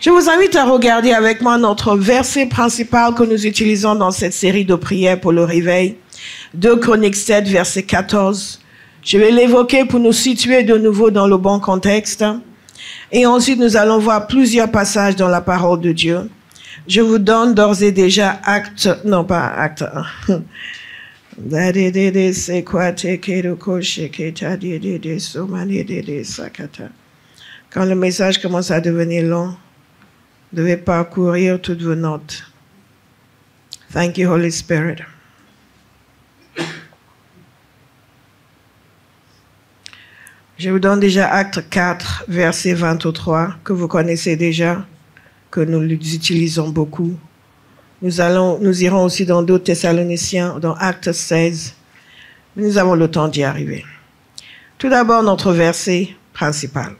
Je vous invite à regarder avec moi notre verset principal que nous utilisons dans cette série de prières pour le réveil. 2 Chroniques 7, verset 14. Je vais l'évoquer pour nous situer de nouveau dans le bon contexte. Et ensuite, nous allons voir plusieurs passages dans la parole de Dieu. Je vous donne d'ores et déjà acte, non pas acte 1. Quand le message commence à devenir long, vous devez parcourir toutes vos notes. Thank you, Holy Spirit. Je vous donne déjà Acte 4, verset 23, que vous connaissez déjà, que nous utilisons beaucoup. Nous irons aussi dans 2 Thessaloniciens, dans Acte 16. Nous avons le temps d'y arriver. Tout d'abord, notre verset principal,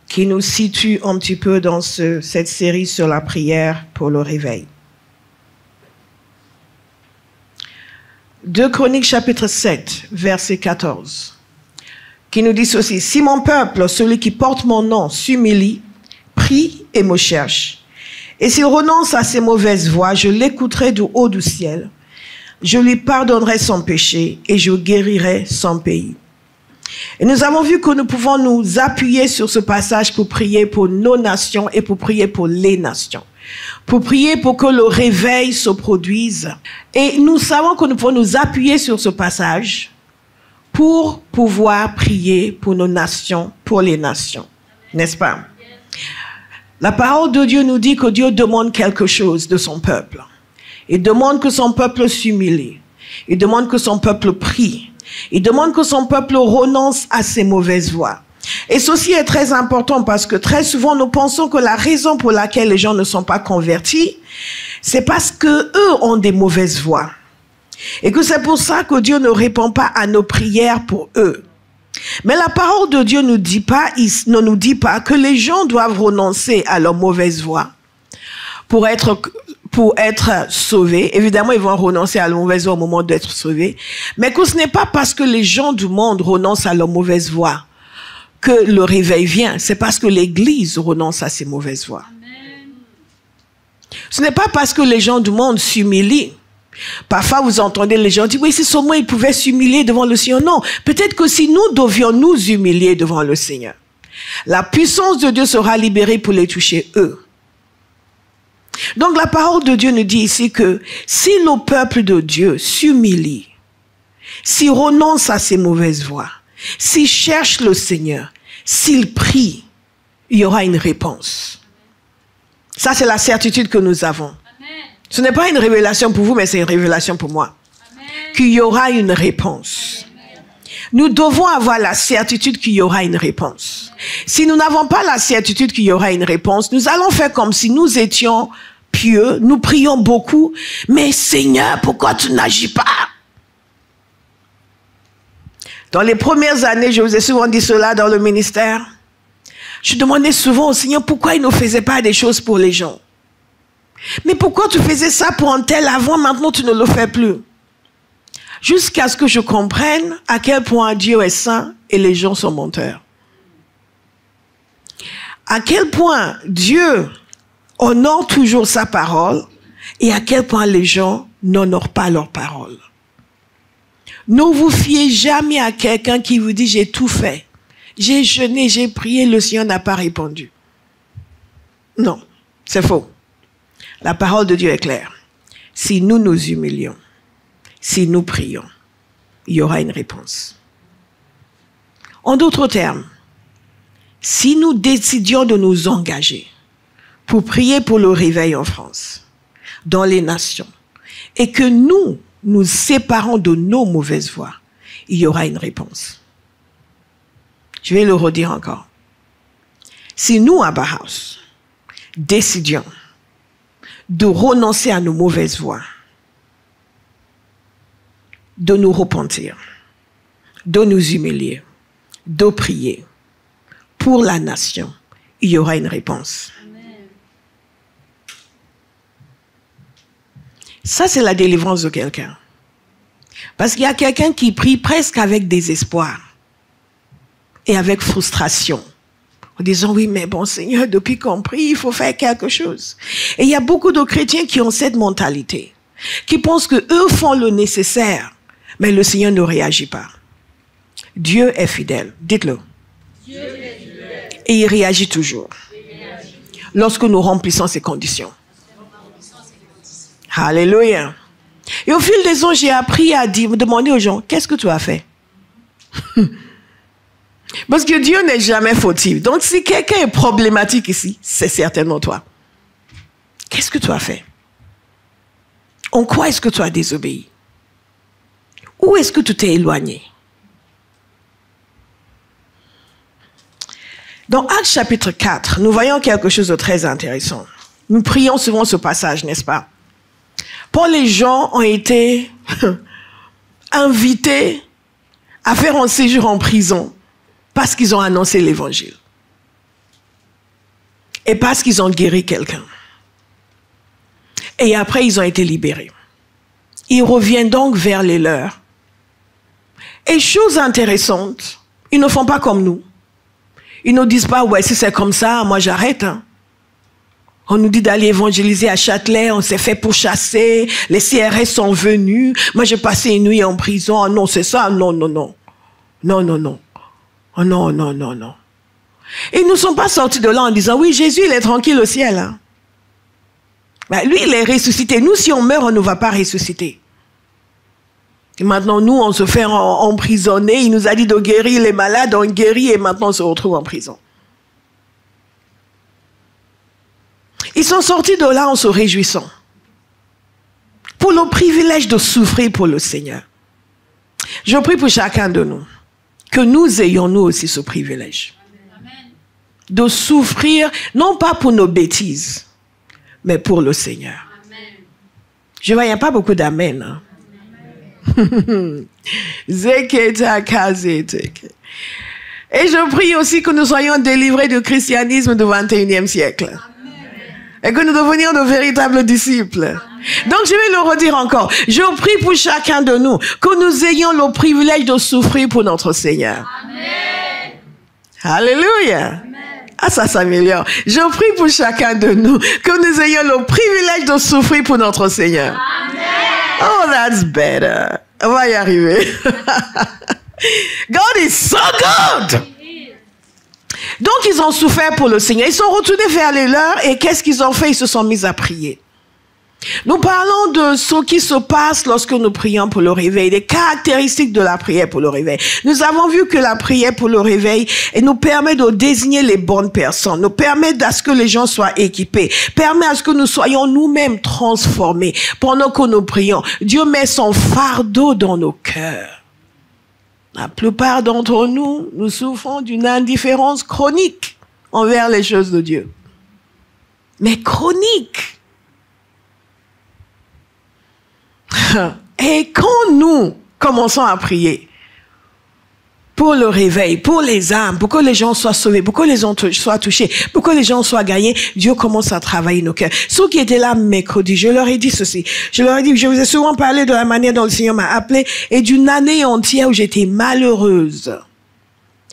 qui nous situe un petit peu dans cette série sur la prière pour le réveil. 2 Chroniques chapitre 7, verset 14, qui nous dit ceci: « Si mon peuple, celui qui porte mon nom, s'humilie, prie et me cherche, et s'il renonce à ses mauvaises voies, je l'écouterai du haut du ciel, je lui pardonnerai son péché et je guérirai son pays. » Et nous avons vu que nous pouvons nous appuyer sur ce passage pour prier pour nos nations et pour prier pour les nations. Pour prier pour que le réveil se produise. Et nous savons que nous pouvons nous appuyer sur ce passage pour pouvoir prier pour nos nations, pour les nations. N'est-ce pas? La parole de Dieu nous dit que Dieu demande quelque chose de son peuple. Il demande que son peuple s'humilie. Il demande que son peuple prie. Il demande que son peuple renonce à ses mauvaises voies. Et ceci est très important parce que très souvent nous pensons que la raison pour laquelle les gens ne sont pas convertis, c'est parce que eux ont des mauvaises voies. Et que c'est pour ça que Dieu ne répond pas à nos prières pour eux. Mais la parole de Dieu ne nous dit pas que les gens doivent renoncer à leurs mauvaises voies pour être sauvés. Évidemment, ils vont renoncer à leurs mauvaises voies au moment d'être sauvés. Mais que ce n'est pas parce que les gens du monde renoncent à leurs mauvaises voies que le réveil vient. C'est parce que l'Église renonce à ses mauvaises voies. Amen. Ce n'est pas parce que les gens du monde s'humilient. Parfois, vous entendez les gens dire, oui, si seulement ils pouvaient s'humilier devant le Seigneur. Non, peut-être que si nous devions nous humilier devant le Seigneur, la puissance de Dieu sera libérée pour les toucher eux. Donc la parole de Dieu nous dit ici que si le peuple de Dieu s'humilie, s'il renonce à ses mauvaises voies, s'il cherche le Seigneur, s'il prie, il y aura une réponse. Ça, c'est la certitude que nous avons. Ce n'est pas une révélation pour vous, mais c'est une révélation pour moi. Qu'il y aura une réponse. Nous devons avoir la certitude qu'il y aura une réponse. Si nous n'avons pas la certitude qu'il y aura une réponse, nous allons faire comme si nous étions pieux, nous prions beaucoup, mais Seigneur, pourquoi tu n'agis pas? Dans les premières années, je vous ai souvent dit cela dans le ministère, je demandais souvent au Seigneur pourquoi il ne faisait pas des choses pour les gens. Mais pourquoi tu faisais ça pour un tel avant, maintenant tu ne le fais plus? Jusqu'à ce que je comprenne à quel point Dieu est saint et les gens sont menteurs. À quel point Dieu honore toujours sa parole et à quel point les gens n'honorent pas leur parole. Ne vous fiez jamais à quelqu'un qui vous dit « j'ai tout fait, j'ai jeûné, j'ai prié, le Seigneur n'a pas répondu ». Non, c'est faux. La parole de Dieu est claire. Si nous nous humilions, si nous prions, il y aura une réponse. En d'autres termes, si nous décidions de nous engager pour prier pour le réveil en France, dans les nations, et que nous nous séparons de nos mauvaises voies, il y aura une réponse. Je vais le redire encore. Si nous, à Bauhaus, décidions de renoncer à nos mauvaises voies, de nous repentir, de nous humilier, de prier pour la nation, il y aura une réponse. Amen. Ça, c'est la délivrance de quelqu'un. Parce qu'il y a quelqu'un qui prie presque avec désespoir et avec frustration en disant, oui, mais bon, Seigneur, depuis qu'on prie, il faut faire quelque chose. Et il y a beaucoup de chrétiens qui ont cette mentalité, qui pensent qu'eux font le nécessaire, mais le Seigneur ne réagit pas. Dieu est fidèle. Dites-le. Dieu est fidèle. Et il réagit toujours. Lorsque nous remplissons ces conditions. Alléluia. Et au fil des ans, j'ai appris à demander aux gens, qu'est-ce que tu as fait? Parce que Dieu n'est jamais fautif. Donc si quelqu'un est problématique ici, c'est certainement toi. Qu'est-ce que tu as fait? En quoi est-ce que tu as désobéi? Où est-ce que tu t'es éloigné? Dans Actes chapitre 4, nous voyons quelque chose de très intéressant. Nous prions souvent ce passage, n'est-ce pas? Paul et Jean ont été invités à faire un séjour en prison parce qu'ils ont annoncé l'évangile. Et parce qu'ils ont guéri quelqu'un. Et après, ils ont été libérés. Ils reviennent donc vers les leurs. Et chose intéressante, ils ne font pas comme nous. Ils ne disent pas, ouais, si c'est comme ça, moi j'arrête. Hein. On nous dit d'aller évangéliser à Châtelet, on s'est fait pourchasser, les CRS sont venus, moi j'ai passé une nuit en prison, ah non, c'est ça, non, non, non. Non, non, non. Oh non, non, non, non. Ils ne sont pas sortis de là en disant, oui, Jésus, il est tranquille au ciel. Hein. Ben, lui, il est ressuscité. Nous, si on meurt, on ne va pas ressusciter. Et maintenant, nous, on se fait emprisonner. Il nous a dit de guérir les malades, on guérit et maintenant on se retrouve en prison. Ils sont sortis de là en se réjouissant. Pour le privilège de souffrir pour le Seigneur. Je prie pour chacun de nous. Que nous ayons nous aussi ce privilège. Amen. De souffrir, non pas pour nos bêtises, mais pour le Seigneur. Amen. Je vois, il n'y a pas beaucoup d'amen. Hein? Et je prie aussi que nous soyons délivrés du christianisme du 21e siècle. Amen. Et que nous devenions de véritables disciples. Amen. Donc je vais le redire encore. Je prie pour chacun de nous que nous ayons le privilège de souffrir pour notre Seigneur. Amen. Alléluia. Amen. Ah, ça s'améliore. Je prie pour chacun de nous que nous ayons le privilège de souffrir pour notre Seigneur. Amen. Oh, that's better. On va y arriver. God is so good. Donc, ils ont souffert pour le Seigneur. Ils sont retournés vers les leurs et qu'est-ce qu'ils ont fait? Ils se sont mis à prier. Nous parlons de ce qui se passe lorsque nous prions pour le réveil, des caractéristiques de la prière pour le réveil. Nous avons vu que la prière pour le réveil nous permet de désigner les bonnes personnes, nous permet à ce que les gens soient équipés, permet à ce que nous soyons nous-mêmes transformés pendant que nous prions. Dieu met son fardeau dans nos cœurs. La plupart d'entre nous, nous souffrons d'une indifférence chronique envers les choses de Dieu. Mais chronique. Et quand nous commençons à prier pour le réveil, pour les âmes, pour que les gens soient sauvés, pour que les gens soient touchés, pour que les gens soient gagnés, Dieu commence à travailler nos cœurs. Ceux qui étaient là mercredi, je leur ai dit ceci. Je leur ai dit, je vous ai souvent parlé de la manière dont le Seigneur m'a appelé et d'une année entière où j'étais malheureuse.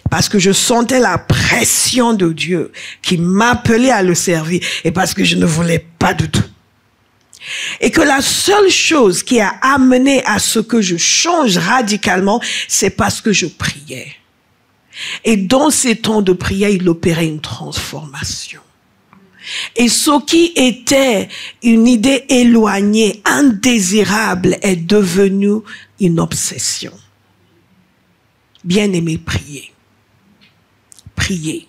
Parce que je sentais la pression de Dieu qui m'appelait à le servir et parce que je ne voulais pas du tout. Et que la seule chose qui a amené à ce que je change radicalement, c'est parce que je priais. Et dans ces temps de prière, il opérait une transformation. Et ce qui était une idée éloignée, indésirable, est devenu une obsession. Bien-aimé, priez. Priez.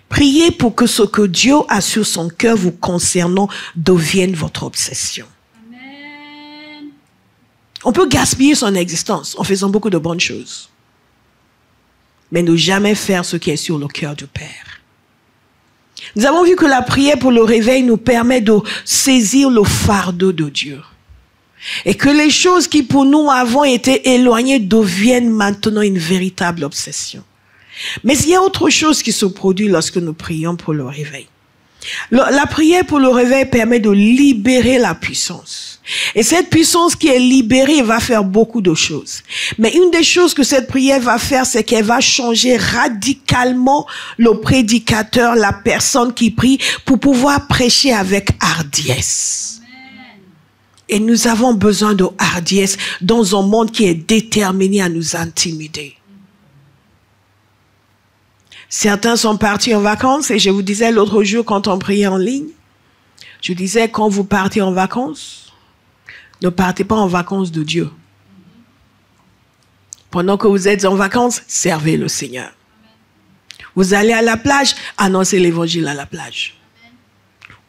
Priez pour que ce que Dieu a sur son cœur vous concernant devienne votre obsession. Amen. On peut gaspiller son existence en faisant beaucoup de bonnes choses, mais ne jamais faire ce qui est sur le cœur du Père. Nous avons vu que la prière pour le réveil nous permet de saisir le fardeau de Dieu. Et que les choses qui pour nous avant étaient éloignées deviennent maintenant une véritable obsession. Mais il y a autre chose qui se produit lorsque nous prions pour le réveil. La prière pour le réveil permet de libérer la puissance. Et cette puissance qui est libérée va faire beaucoup de choses. Mais une des choses que cette prière va faire, c'est qu'elle va changer radicalement le prédicateur, la personne qui prie, pour pouvoir prêcher avec hardiesse. Amen. Et nous avons besoin de hardiesse dans un monde qui est déterminé à nous intimider. Certains sont partis en vacances et je vous disais l'autre jour quand on priait en ligne, je disais quand vous partez en vacances, ne partez pas en vacances de Dieu. Pendant que vous êtes en vacances, servez le Seigneur. Vous allez à la plage, annoncez l'évangile à la plage.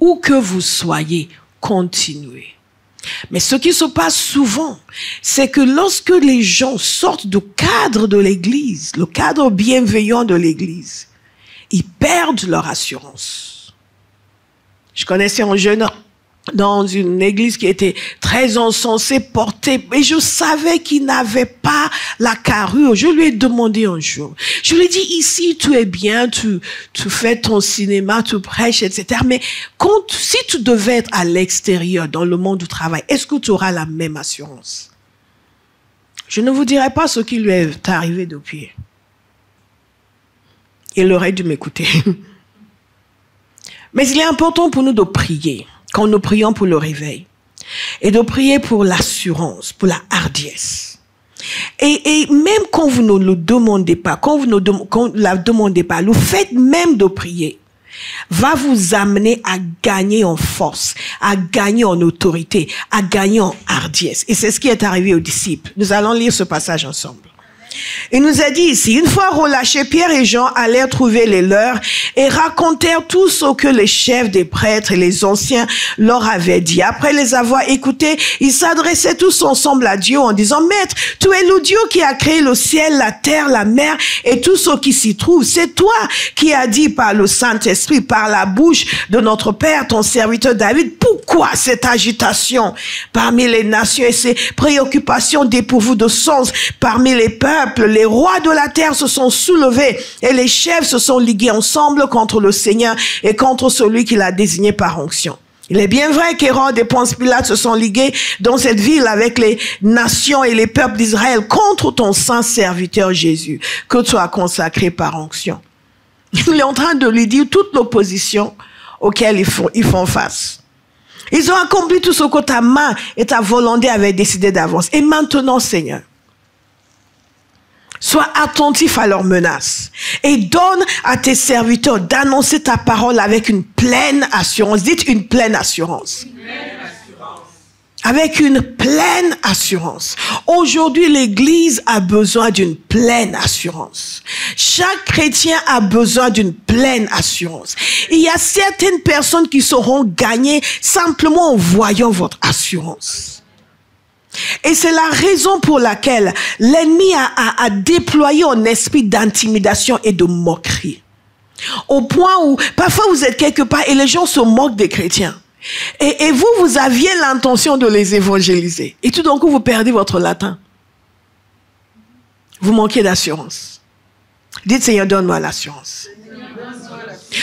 Où que vous soyez, continuez. Mais ce qui se passe souvent, c'est que lorsque les gens sortent du cadre de l'église, le cadre bienveillant de l'église, ils perdent leur assurance. Je connaissais un jeune dans une église qui était très encensée, portée, et je savais qu'il n'avait pas la carrure. Je lui ai demandé un jour, je lui ai dit, ici tu es bien, tu fais ton cinéma, tu prêches, etc. Mais si tu devais être à l'extérieur, dans le monde du travail, est-ce que tu auras la même assurance? Je ne vous dirai pas ce qui lui est arrivé depuis. Il aurait dû m'écouter. Mais il est important pour nous de prier. Quand nous prions pour le réveil, et de prier pour l'assurance, pour la hardiesse. Et même quand vous ne le demandez pas, quand vous ne la demandez pas, le fait même de prier va vous amener à gagner en force, à gagner en autorité, à gagner en hardiesse. Et c'est ce qui est arrivé aux disciples. Nous allons lire ce passage ensemble. Il nous a dit ici, une fois relâchés, Pierre et Jean allèrent trouver les leurs et racontèrent tout ce que les chefs des prêtres et les anciens leur avaient dit. Après les avoir écoutés, ils s'adressaient tous ensemble à Dieu en disant, Maître, tu es le Dieu qui a créé le ciel, la terre, la mer et tout ce qui s'y trouve. C'est toi qui as dit par le Saint-Esprit, par la bouche de notre Père, ton serviteur David, pourquoi cette agitation parmi les nations et ces préoccupations dépourvues de sens parmi les peuples? Les rois de la terre se sont soulevés et les chefs se sont ligués ensemble contre le Seigneur et contre celui qu'il a désigné par onction. Il est bien vrai qu'Hérode et Ponce Pilate se sont ligués dans cette ville avec les nations et les peuples d'Israël contre ton saint serviteur Jésus, que tu as consacré par onction. Il est en train de lui dire toute l'opposition auquel ils font face. Ils ont accompli tout ce que ta main et ta volonté avaient décidé d'avance. Et maintenant, Seigneur, sois attentif à leurs menaces et donne à tes serviteurs d'annoncer ta parole avec une pleine assurance. Dites une pleine assurance. Une pleine assurance. Avec une pleine assurance. Aujourd'hui, l'Église a besoin d'une pleine assurance. Chaque chrétien a besoin d'une pleine assurance. Il y a certaines personnes qui seront gagnées simplement en voyant votre assurance. Et c'est la raison pour laquelle l'ennemi a déployé un esprit d'intimidation et de moquerie. Au point où, parfois vous êtes quelque part et les gens se moquent des chrétiens. Et vous aviez l'intention de les évangéliser. Et tout d'un coup, vous perdez votre latin. Vous manquez d'assurance. Dites, Seigneur, donne-moi l'assurance.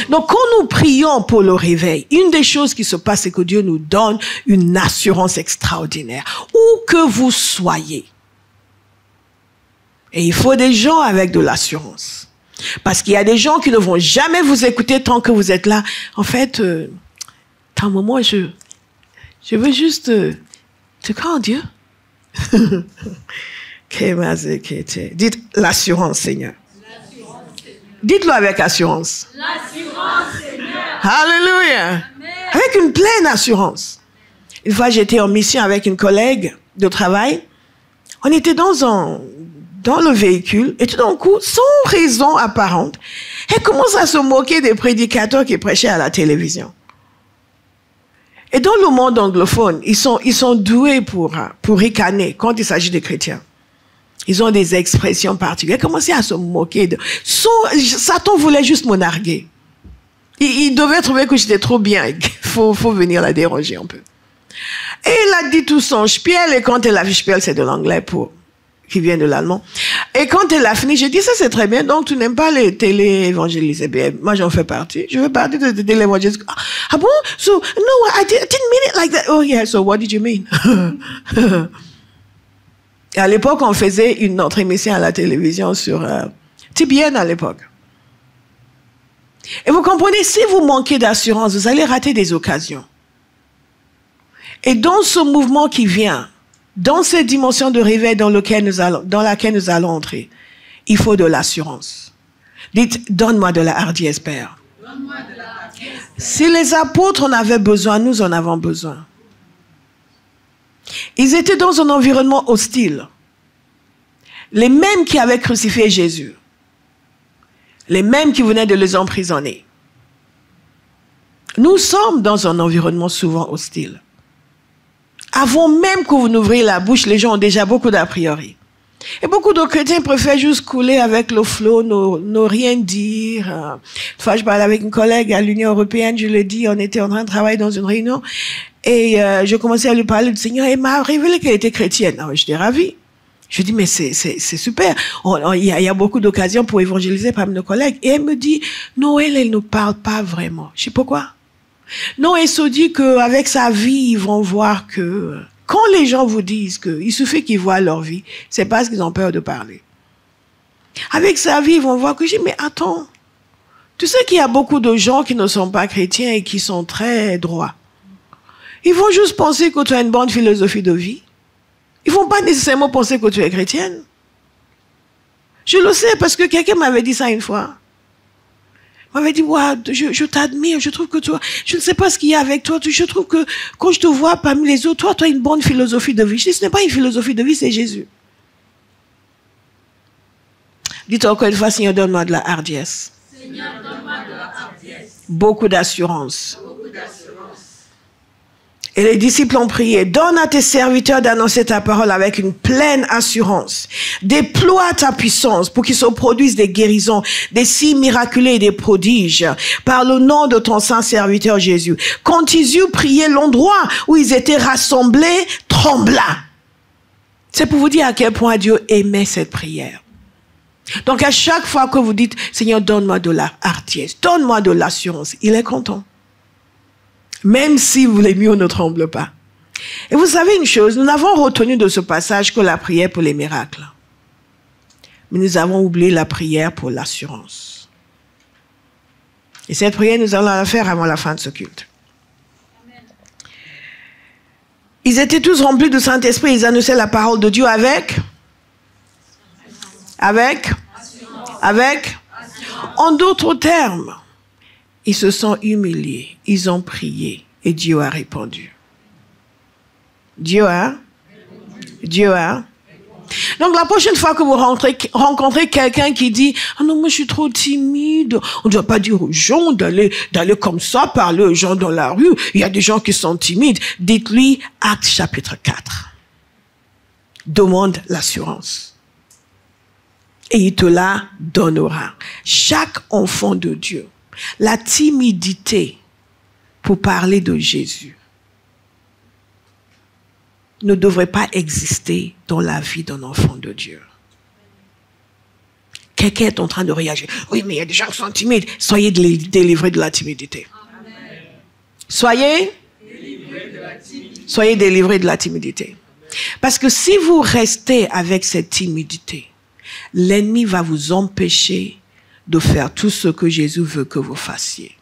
Donc, quand nous prions pour le réveil, une des choses qui se passe, c'est que Dieu nous donne une assurance extraordinaire. Où que vous soyez. Et il faut des gens avec de l'assurance. Parce qu'il y a des gens qui ne vont jamais vous écouter tant que vous êtes là. En fait, à un moment, je veux juste... tu crois en Dieu? Dites l'assurance, Seigneur. Dites-le avec assurance. L'assurance, Seigneur. Alléluia. Amen. Avec une pleine assurance. Une fois, j'étais en mission avec une collègue de travail. On était dans le véhicule et tout d'un coup, sans raison apparente, elle commence à se moquer des prédicateurs qui prêchaient à la télévision. Et dans le monde anglophone, ils sont doués pour ricaner quand il s'agit des chrétiens. Ils ont des expressions particulières. Ils commençaient à se moquer de... Satan voulait juste me narguer. Il devait trouver que j'étais trop bien et qu'il faut venir la déranger un peu. Et il a dit tout son spiel, et quand elle a vu spiel, c'est de l'anglais pour qui vient de l'allemand. Et quand elle a fini, j'ai dit, ça c'est très bien, donc tu n'aimes pas les télé-évangélistes. Bien, moi j'en fais partie. Je fais partie de télé-évangélistes. Ah bon? So, no, I didn't mean it like that. Oh yeah, so what did you mean? Et à l'époque, on faisait une autre émission à la télévision sur TBN à l'époque. Et vous comprenez, si vous manquez d'assurance, vous allez rater des occasions. Et dans ce mouvement qui vient, dans cette dimension de réveil dans laquelle nous allons entrer, il faut de l'assurance. Dites, donne-moi de la hardiesse, Père. Donne-moi de la hardiesse, Père. Si les apôtres en avaient besoin, nous en avons besoin. Ils étaient dans un environnement hostile. Les mêmes qui avaient crucifié Jésus. Les mêmes qui venaient de les emprisonner. Nous sommes dans un environnement souvent hostile. Avant même que vous n'ouvriez la bouche, les gens ont déjà beaucoup d'a priori. Et beaucoup de chrétiens préfèrent juste couler avec le flot, ne rien dire. Une fois, je parlais avec une collègue à l'Union européenne, je lui ai dit, on était en train de travailler dans une réunion, et je commençais à lui parler du Seigneur, et elle m'a révélé qu'elle était chrétienne. Alors, j'étais ravie. Je lui ai dit, mais c'est super. Il y a beaucoup d'occasions pour évangéliser parmi nos collègues. Et elle me dit, non, elle ne parle pas vraiment. Je sais pourquoi. Non, elle se dit qu'avec sa vie, ils vont voir que quand les gens vous disent qu'il suffit qu'ils voient leur vie, c'est parce qu'ils ont peur de parler. Avec sa vie, ils vont voir que je dis, mais attends, tu sais qu'il y a beaucoup de gens qui ne sont pas chrétiens et qui sont très droits. Ils vont juste penser que tu as une bonne philosophie de vie. Ils ne vont pas nécessairement penser que tu es chrétienne. Je le sais parce que quelqu'un m'avait dit ça une fois. Il m'avait dit, ouais, je t'admire, je trouve que toi, je ne sais pas ce qu'il y a avec toi, je trouve que quand je te vois parmi les autres, toi, tu as une bonne philosophie de vie. Je dis, ce n'est pas une philosophie de vie, c'est Jésus. Dites encore une fois, Seigneur, donne-moi de la hardiesse. Seigneur, donne-moi de la hardiesse. Beaucoup d'assurance. Beaucoup d'assurance. Et les disciples ont prié, donne à tes serviteurs d'annoncer ta parole avec une pleine assurance. Déploie ta puissance pour qu'ils se produisent des guérisons, des signes miraculeux et des prodiges par le nom de ton saint serviteur Jésus. Quand ils eurent prié, l'endroit où ils étaient rassemblés trembla. C'est pour vous dire à quel point Dieu aimait cette prière. Donc à chaque fois que vous dites, Seigneur, donne-moi de la hardiesse, donne-moi de l'assurance, il est content. Même si les murs ne tremblent pas. Et vous savez une chose, nous n'avons retenu de ce passage que la prière pour les miracles. Mais nous avons oublié la prière pour l'assurance. Et cette prière, nous allons la faire avant la fin de ce culte. Amen. Ils étaient tous remplis du Saint-Esprit, ils annonçaient la parole de Dieu avec en d'autres termes. Ils se sont humiliés, ils ont prié et Dieu a répondu. Dieu a. Donc la prochaine fois que vous rencontrez quelqu'un qui dit « Ah non, moi je suis trop timide », on ne doit pas dire aux gens d'aller comme ça, parler aux gens dans la rue. Il y a des gens qui sont timides. Dites-lui Actes chapitre 4. Demande l'assurance. Et il te la donnera. Chaque enfant de Dieu. La timidité pour parler de Jésus ne devrait pas exister dans la vie d'un enfant de Dieu. Quelqu'un est en train de réagir. Oui, mais il y a des gens qui sont timides. Soyez délivrés de la timidité. Amen. Soyez délivrés de la timidité. Parce que si vous restez avec cette timidité, l'ennemi va vous empêcher de faire tout ce que Jésus veut que vous fassiez.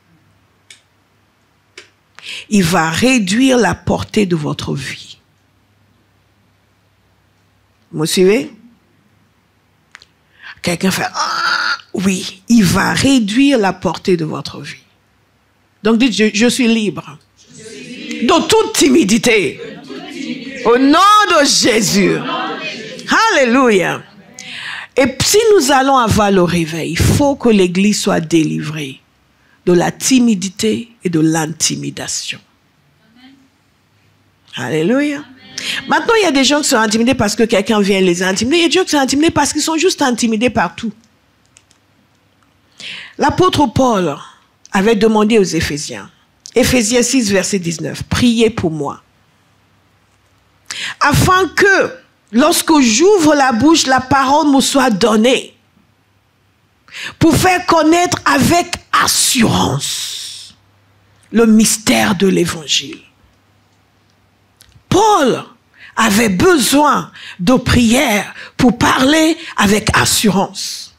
Il va réduire la portée de votre vie. Vous me suivez? Quelqu'un fait « Ah, oui, il va réduire la portée de votre vie. » Donc dites « Je suis libre. De toute timidité. Au nom de Jésus. » Alléluia. Et si nous allons avoir le réveil, il faut que l'Église soit délivrée de la timidité et de l'intimidation. Alléluia. Maintenant, il y a des gens qui sont intimidés parce que quelqu'un vient les intimider. Il y a des gens qui sont intimidés parce qu'ils sont juste intimidés partout. L'apôtre Paul avait demandé aux Éphésiens, Éphésiens 6, verset 19, « Priez pour moi, afin que lorsque j'ouvre la bouche, la parole me soit donnée pour faire connaître avec assurance le mystère de l'évangile. Paul avait besoin de prière pour parler avec assurance.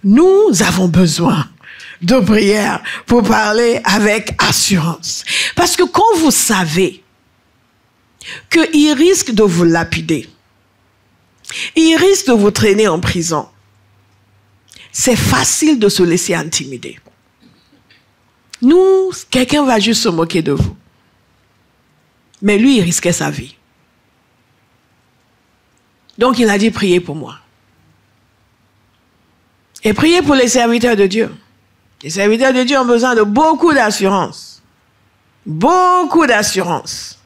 Nous avons besoin de prière pour parler avec assurance. Parce que quand vous savez qu'il risque de vous lapider, il risque de vous traîner en prison, c'est facile de se laisser intimider. Nous, quelqu'un va juste se moquer de vous. Mais lui, il risquait sa vie. Donc, il a dit, priez pour moi. Et priez pour les serviteurs de Dieu. Les serviteurs de Dieu ont besoin de beaucoup d'assurance. Beaucoup d'assurance.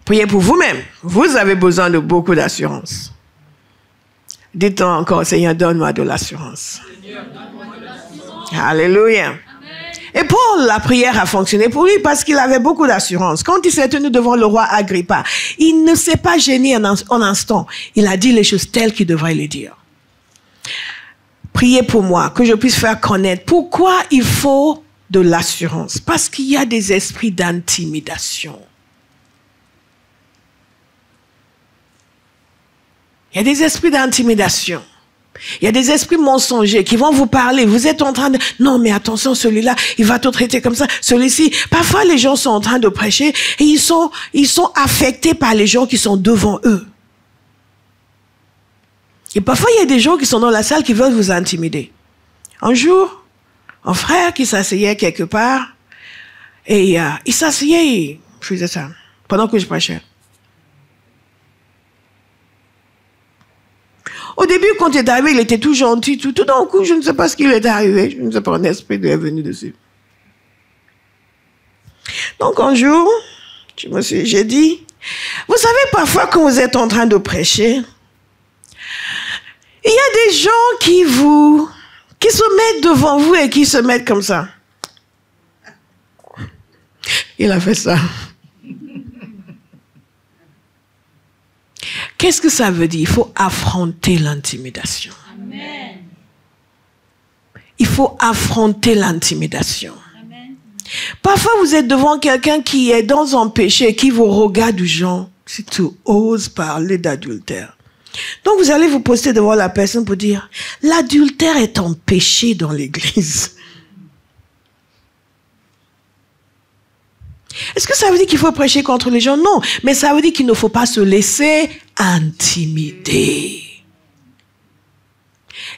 Priez pour vous-même. Vous avez besoin de beaucoup d'assurance. Dites encore, Seigneur, donne-moi de l'assurance. Alléluia. Et Paul, la prière a fonctionné pour lui parce qu'il avait beaucoup d'assurance. Quand il s'est tenu devant le roi Agrippa, il ne s'est pas gêné un instant. Il a dit les choses telles qu'il devrait les dire. Priez pour moi, que je puisse faire connaître pourquoi il faut de l'assurance. Parce qu'il y a des esprits d'intimidation. Il y a des esprits d'intimidation. Il y a des esprits mensongers qui vont vous parler. Vous êtes en train de... Non, mais attention, celui-là, il va te traiter comme ça. Celui-ci... Parfois, les gens sont en train de prêcher et ils sont affectés par les gens qui sont devant eux. Et parfois, il y a des gens qui sont dans la salle qui veulent vous intimider. Un jour, un frère qui s'asseyait quelque part et il s'asseyait, je faisais ça, pendant que je prêchais. Au début, quand il est arrivé, il était tout gentil, tout d'un coup, je ne sais pas ce qui lui est arrivé. Je ne sais pas, un esprit lui est venu dessus. Donc, un jour, j'ai dit, vous savez, parfois, quand vous êtes en train de prêcher, il y a des gens qui se mettent devant vous et qui se mettent comme ça. Il a fait ça. Qu'est-ce que ça veut dire? Il faut affronter l'intimidation. Amen. Il faut affronter l'intimidation. Parfois, vous êtes devant quelqu'un qui est dans un péché et qui vous regarde du genre, si tu oses parler d'adultère. Donc, vous allez vous poster devant la personne pour dire, l'adultère est un péché dans l'église. Est-ce que ça veut dire qu'il faut prêcher contre les gens? Non, mais ça veut dire qu'il ne faut pas se laisser intimider.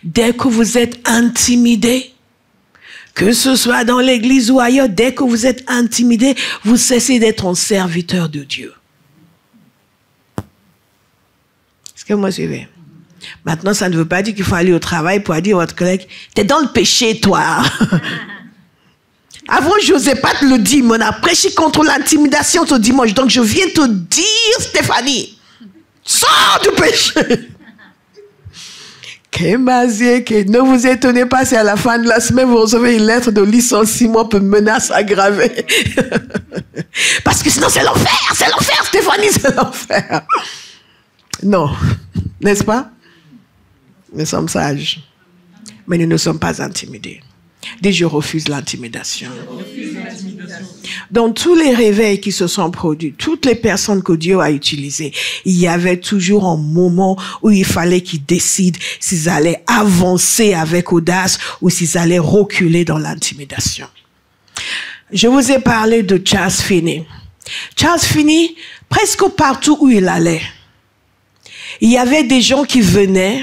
Dès que vous êtes intimidé, que ce soit dans l'église ou ailleurs, dès que vous êtes intimidé, vous cessez d'être un serviteur de Dieu. Est-ce que vous me suivez? Maintenant, ça ne veut pas dire qu'il faut aller au travail pour dire à votre collègue, t'es dans le péché, toi. Avant, je n'osais pas te le dire, mais on a prêché contre l'intimidation ce dimanche. Donc, je viens te dire, Stéphanie, sors du péché. Ne vous étonnez pas si à la fin de la semaine, vous recevez une lettre de licenciement pour menace aggravée. Parce que sinon, c'est l'enfer, Stéphanie, c'est l'enfer. Non, n'est-ce pas? Nous sommes sages, mais nous ne sommes pas intimidés. Dis, je refuse l'intimidation. Dans tous les réveils qui se sont produits, toutes les personnes que Dieu a utilisées, il y avait toujours un moment où il fallait qu'ils décident s'ils allaient avancer avec audace ou s'ils allaient reculer dans l'intimidation. Je vous ai parlé de Charles Finney. Charles Finney, presque partout où il allait, il y avait des gens qui venaient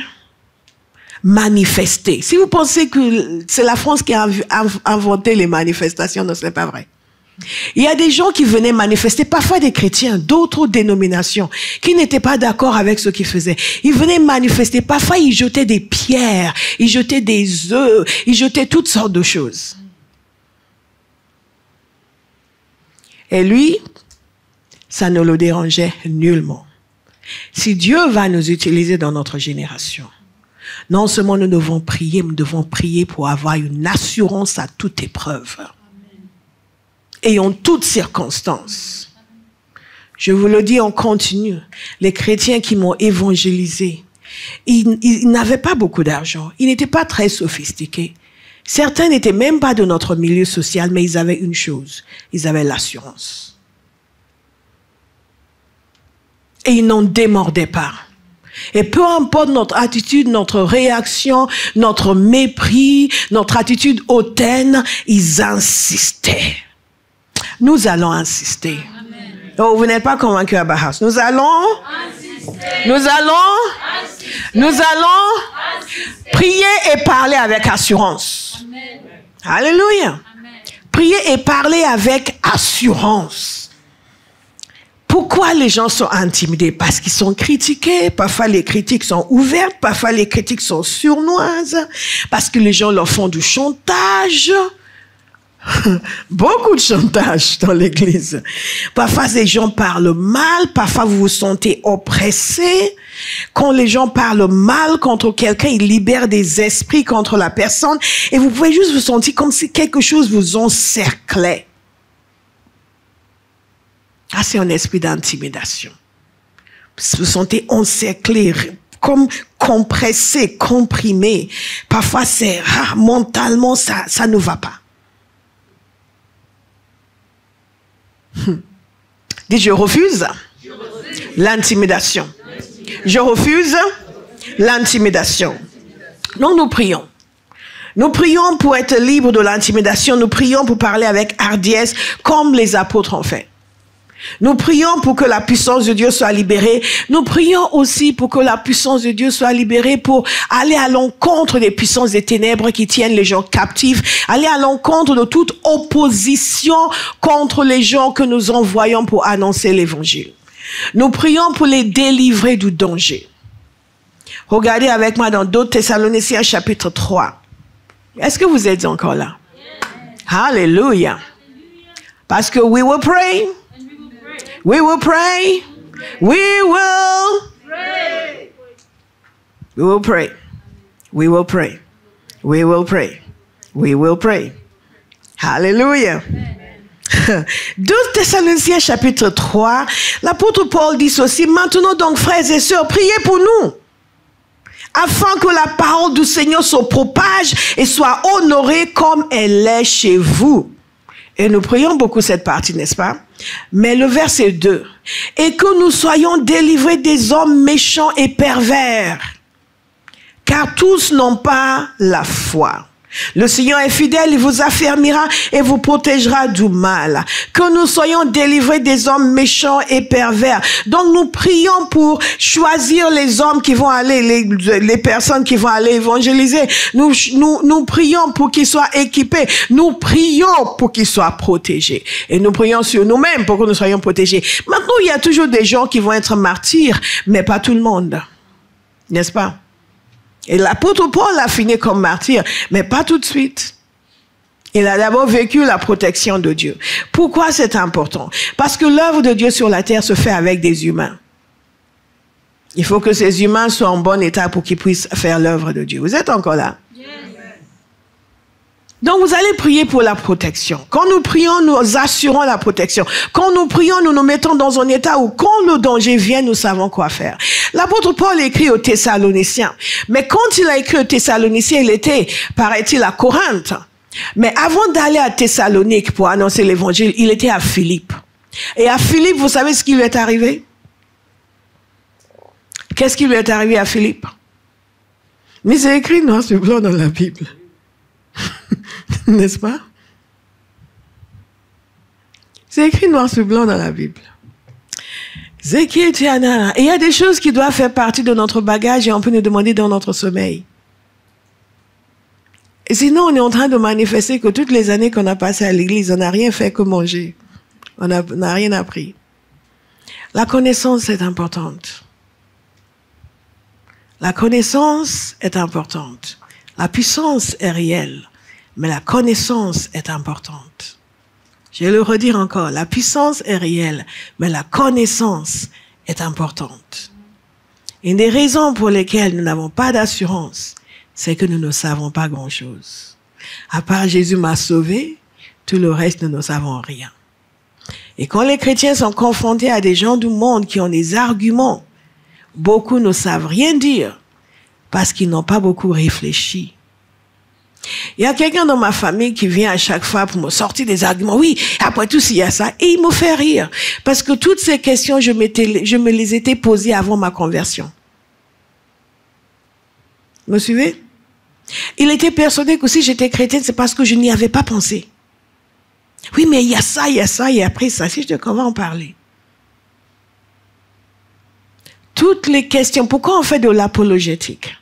manifester. Si vous pensez que c'est la France qui a inventé les manifestations, non, ce n'est pas vrai. Il y a des gens qui venaient manifester, parfois des chrétiens, d'autres dénominations, qui n'étaient pas d'accord avec ce qu'ils faisaient. Ils venaient manifester, parfois ils jetaient des pierres, ils jetaient des œufs, ils jetaient toutes sortes de choses. Et lui, ça ne le dérangeait nullement. Si Dieu va nous utiliser dans notre génération, non seulement nous devons prier pour avoir une assurance à toute épreuve. Et en toutes circonstances. Je vous le dis, on continue. Les chrétiens qui m'ont évangélisé, ils n'avaient pas beaucoup d'argent. Ils n'étaient pas très sophistiqués. Certains n'étaient même pas de notre milieu social, mais ils avaient une chose. Ils avaient l'assurance. Et ils n'en démordaient pas. Et peu importe notre attitude, notre réaction, notre mépris, notre attitude hautaine, ils insistaient. Nous allons insister. Amen. Oh, vous n'êtes pas convaincus à Bahas. Nous allons prier et parler avec assurance. Amen. Alléluia. Amen. Prier et parler avec assurance. Pourquoi les gens sont intimidés? Parce qu'ils sont critiqués. Parfois, les critiques sont ouvertes. Parfois, les critiques sont sournoises. Parce que les gens leur font du chantage. Beaucoup de chantage dans l'église. Parfois, les gens parlent mal. Parfois, vous vous sentez oppressé. Quand les gens parlent mal contre quelqu'un, ils libèrent des esprits contre la personne. Et vous pouvez juste vous sentir comme si quelque chose vous encerclait. Ah, c'est un esprit d'intimidation. Vous vous sentez encerclé, comme compressé, comprimé. Parfois, c'est mentalement, ça ne va pas. Dites, je refuse l'intimidation. Je refuse l'intimidation. Donc, nous prions. Nous prions pour être libres de l'intimidation. Nous prions pour parler avec hardiesse, comme les apôtres ont fait. Nous prions pour que la puissance de Dieu soit libérée. Nous prions aussi pour que la puissance de Dieu soit libérée pour aller à l'encontre des puissances des ténèbres qui tiennent les gens captifs, aller à l'encontre de toute opposition contre les gens que nous envoyons pour annoncer l'évangile. Nous prions pour les délivrer du danger. Regardez avec moi dans 2 Thessaloniciens chapitre 3. Est-ce que vous êtes encore là? Alléluia. Parce que we will pray. We will pray. We will pray. We will pray. We will pray. We will pray. We will pray. Hallelujah. 2 Thessaloniciens chapitre 3, l'apôtre Paul dit ceci: maintenant donc, frères et sœurs, priez pour nous, afin que la parole du Seigneur se propage et soit honorée comme elle est chez vous. Et nous prions beaucoup cette partie, n'est-ce pas? Mais le verset 2. Et que nous soyons délivrés des hommes méchants et pervers, car tous n'ont pas la foi. Le Seigneur est fidèle, il vous affermira et vous protégera du mal. Que nous soyons délivrés des hommes méchants et pervers. Donc nous prions pour choisir les hommes qui vont aller, les personnes qui vont aller évangéliser. Nous prions pour qu'ils soient équipés. Nous prions pour qu'ils soient protégés. Et nous prions sur nous-mêmes pour que nous soyons protégés. Maintenant, il y a toujours des gens qui vont être martyrs, mais pas tout le monde. N'est-ce pas? Et l'apôtre Paul a fini comme martyr, mais pas tout de suite. Il a d'abord vécu la protection de Dieu. Pourquoi c'est important? Parce que l'œuvre de Dieu sur la terre se fait avec des humains. Il faut que ces humains soient en bon état pour qu'ils puissent faire l'œuvre de Dieu. Vous êtes encore là? Yes. Donc vous allez prier pour la protection. Quand nous prions, nous assurons la protection. Quand nous prions, nous nous mettons dans un état où quand le danger vient, nous savons quoi faire. L'apôtre Paul écrit aux Thessaloniciens. Mais quand il a écrit aux Thessaloniciens, il était, paraît-il, à Corinthe. Mais avant d'aller à Thessalonique pour annoncer l'évangile, il était à Philippe. Et à Philippe, vous savez ce qui lui est arrivé? Qu'est-ce qui lui est arrivé à Philippe? Mais c'est écrit noir sur blanc dans la Bible. N'est-ce pas? C'est écrit noir sur blanc dans la Bible. Et il y a des choses qui doivent faire partie de notre bagage et on peut nous demander dans notre sommeil. Et sinon, on est en train de manifester que toutes les années qu'on a passées à l'église, on n'a rien fait que manger. On n'a rien appris. La connaissance est importante. La connaissance est importante. La puissance est réelle, mais la connaissance est importante. Je vais le redire encore, la puissance est réelle, mais la connaissance est importante. Une des raisons pour lesquelles nous n'avons pas d'assurance, c'est que nous ne savons pas grand-chose. À part Jésus m'a sauvé, tout le reste, nous ne savons rien. Et quand les chrétiens sont confrontés à des gens du monde qui ont des arguments, beaucoup ne savent rien dire parce qu'ils n'ont pas beaucoup réfléchi. Il y a quelqu'un dans ma famille qui vient à chaque fois pour me sortir des arguments. Oui, après tout, s'il y a ça. Et il me fait rire. Parce que toutes ces questions, je me les étais posées avant ma conversion. Vous me suivez? Il était persuadé que si j'étais chrétienne, c'est parce que je n'y avais pas pensé. Oui, mais il y a ça, et après ça. Si je te convainc en parler. Toutes les questions. Pourquoi on fait de l'apologétique?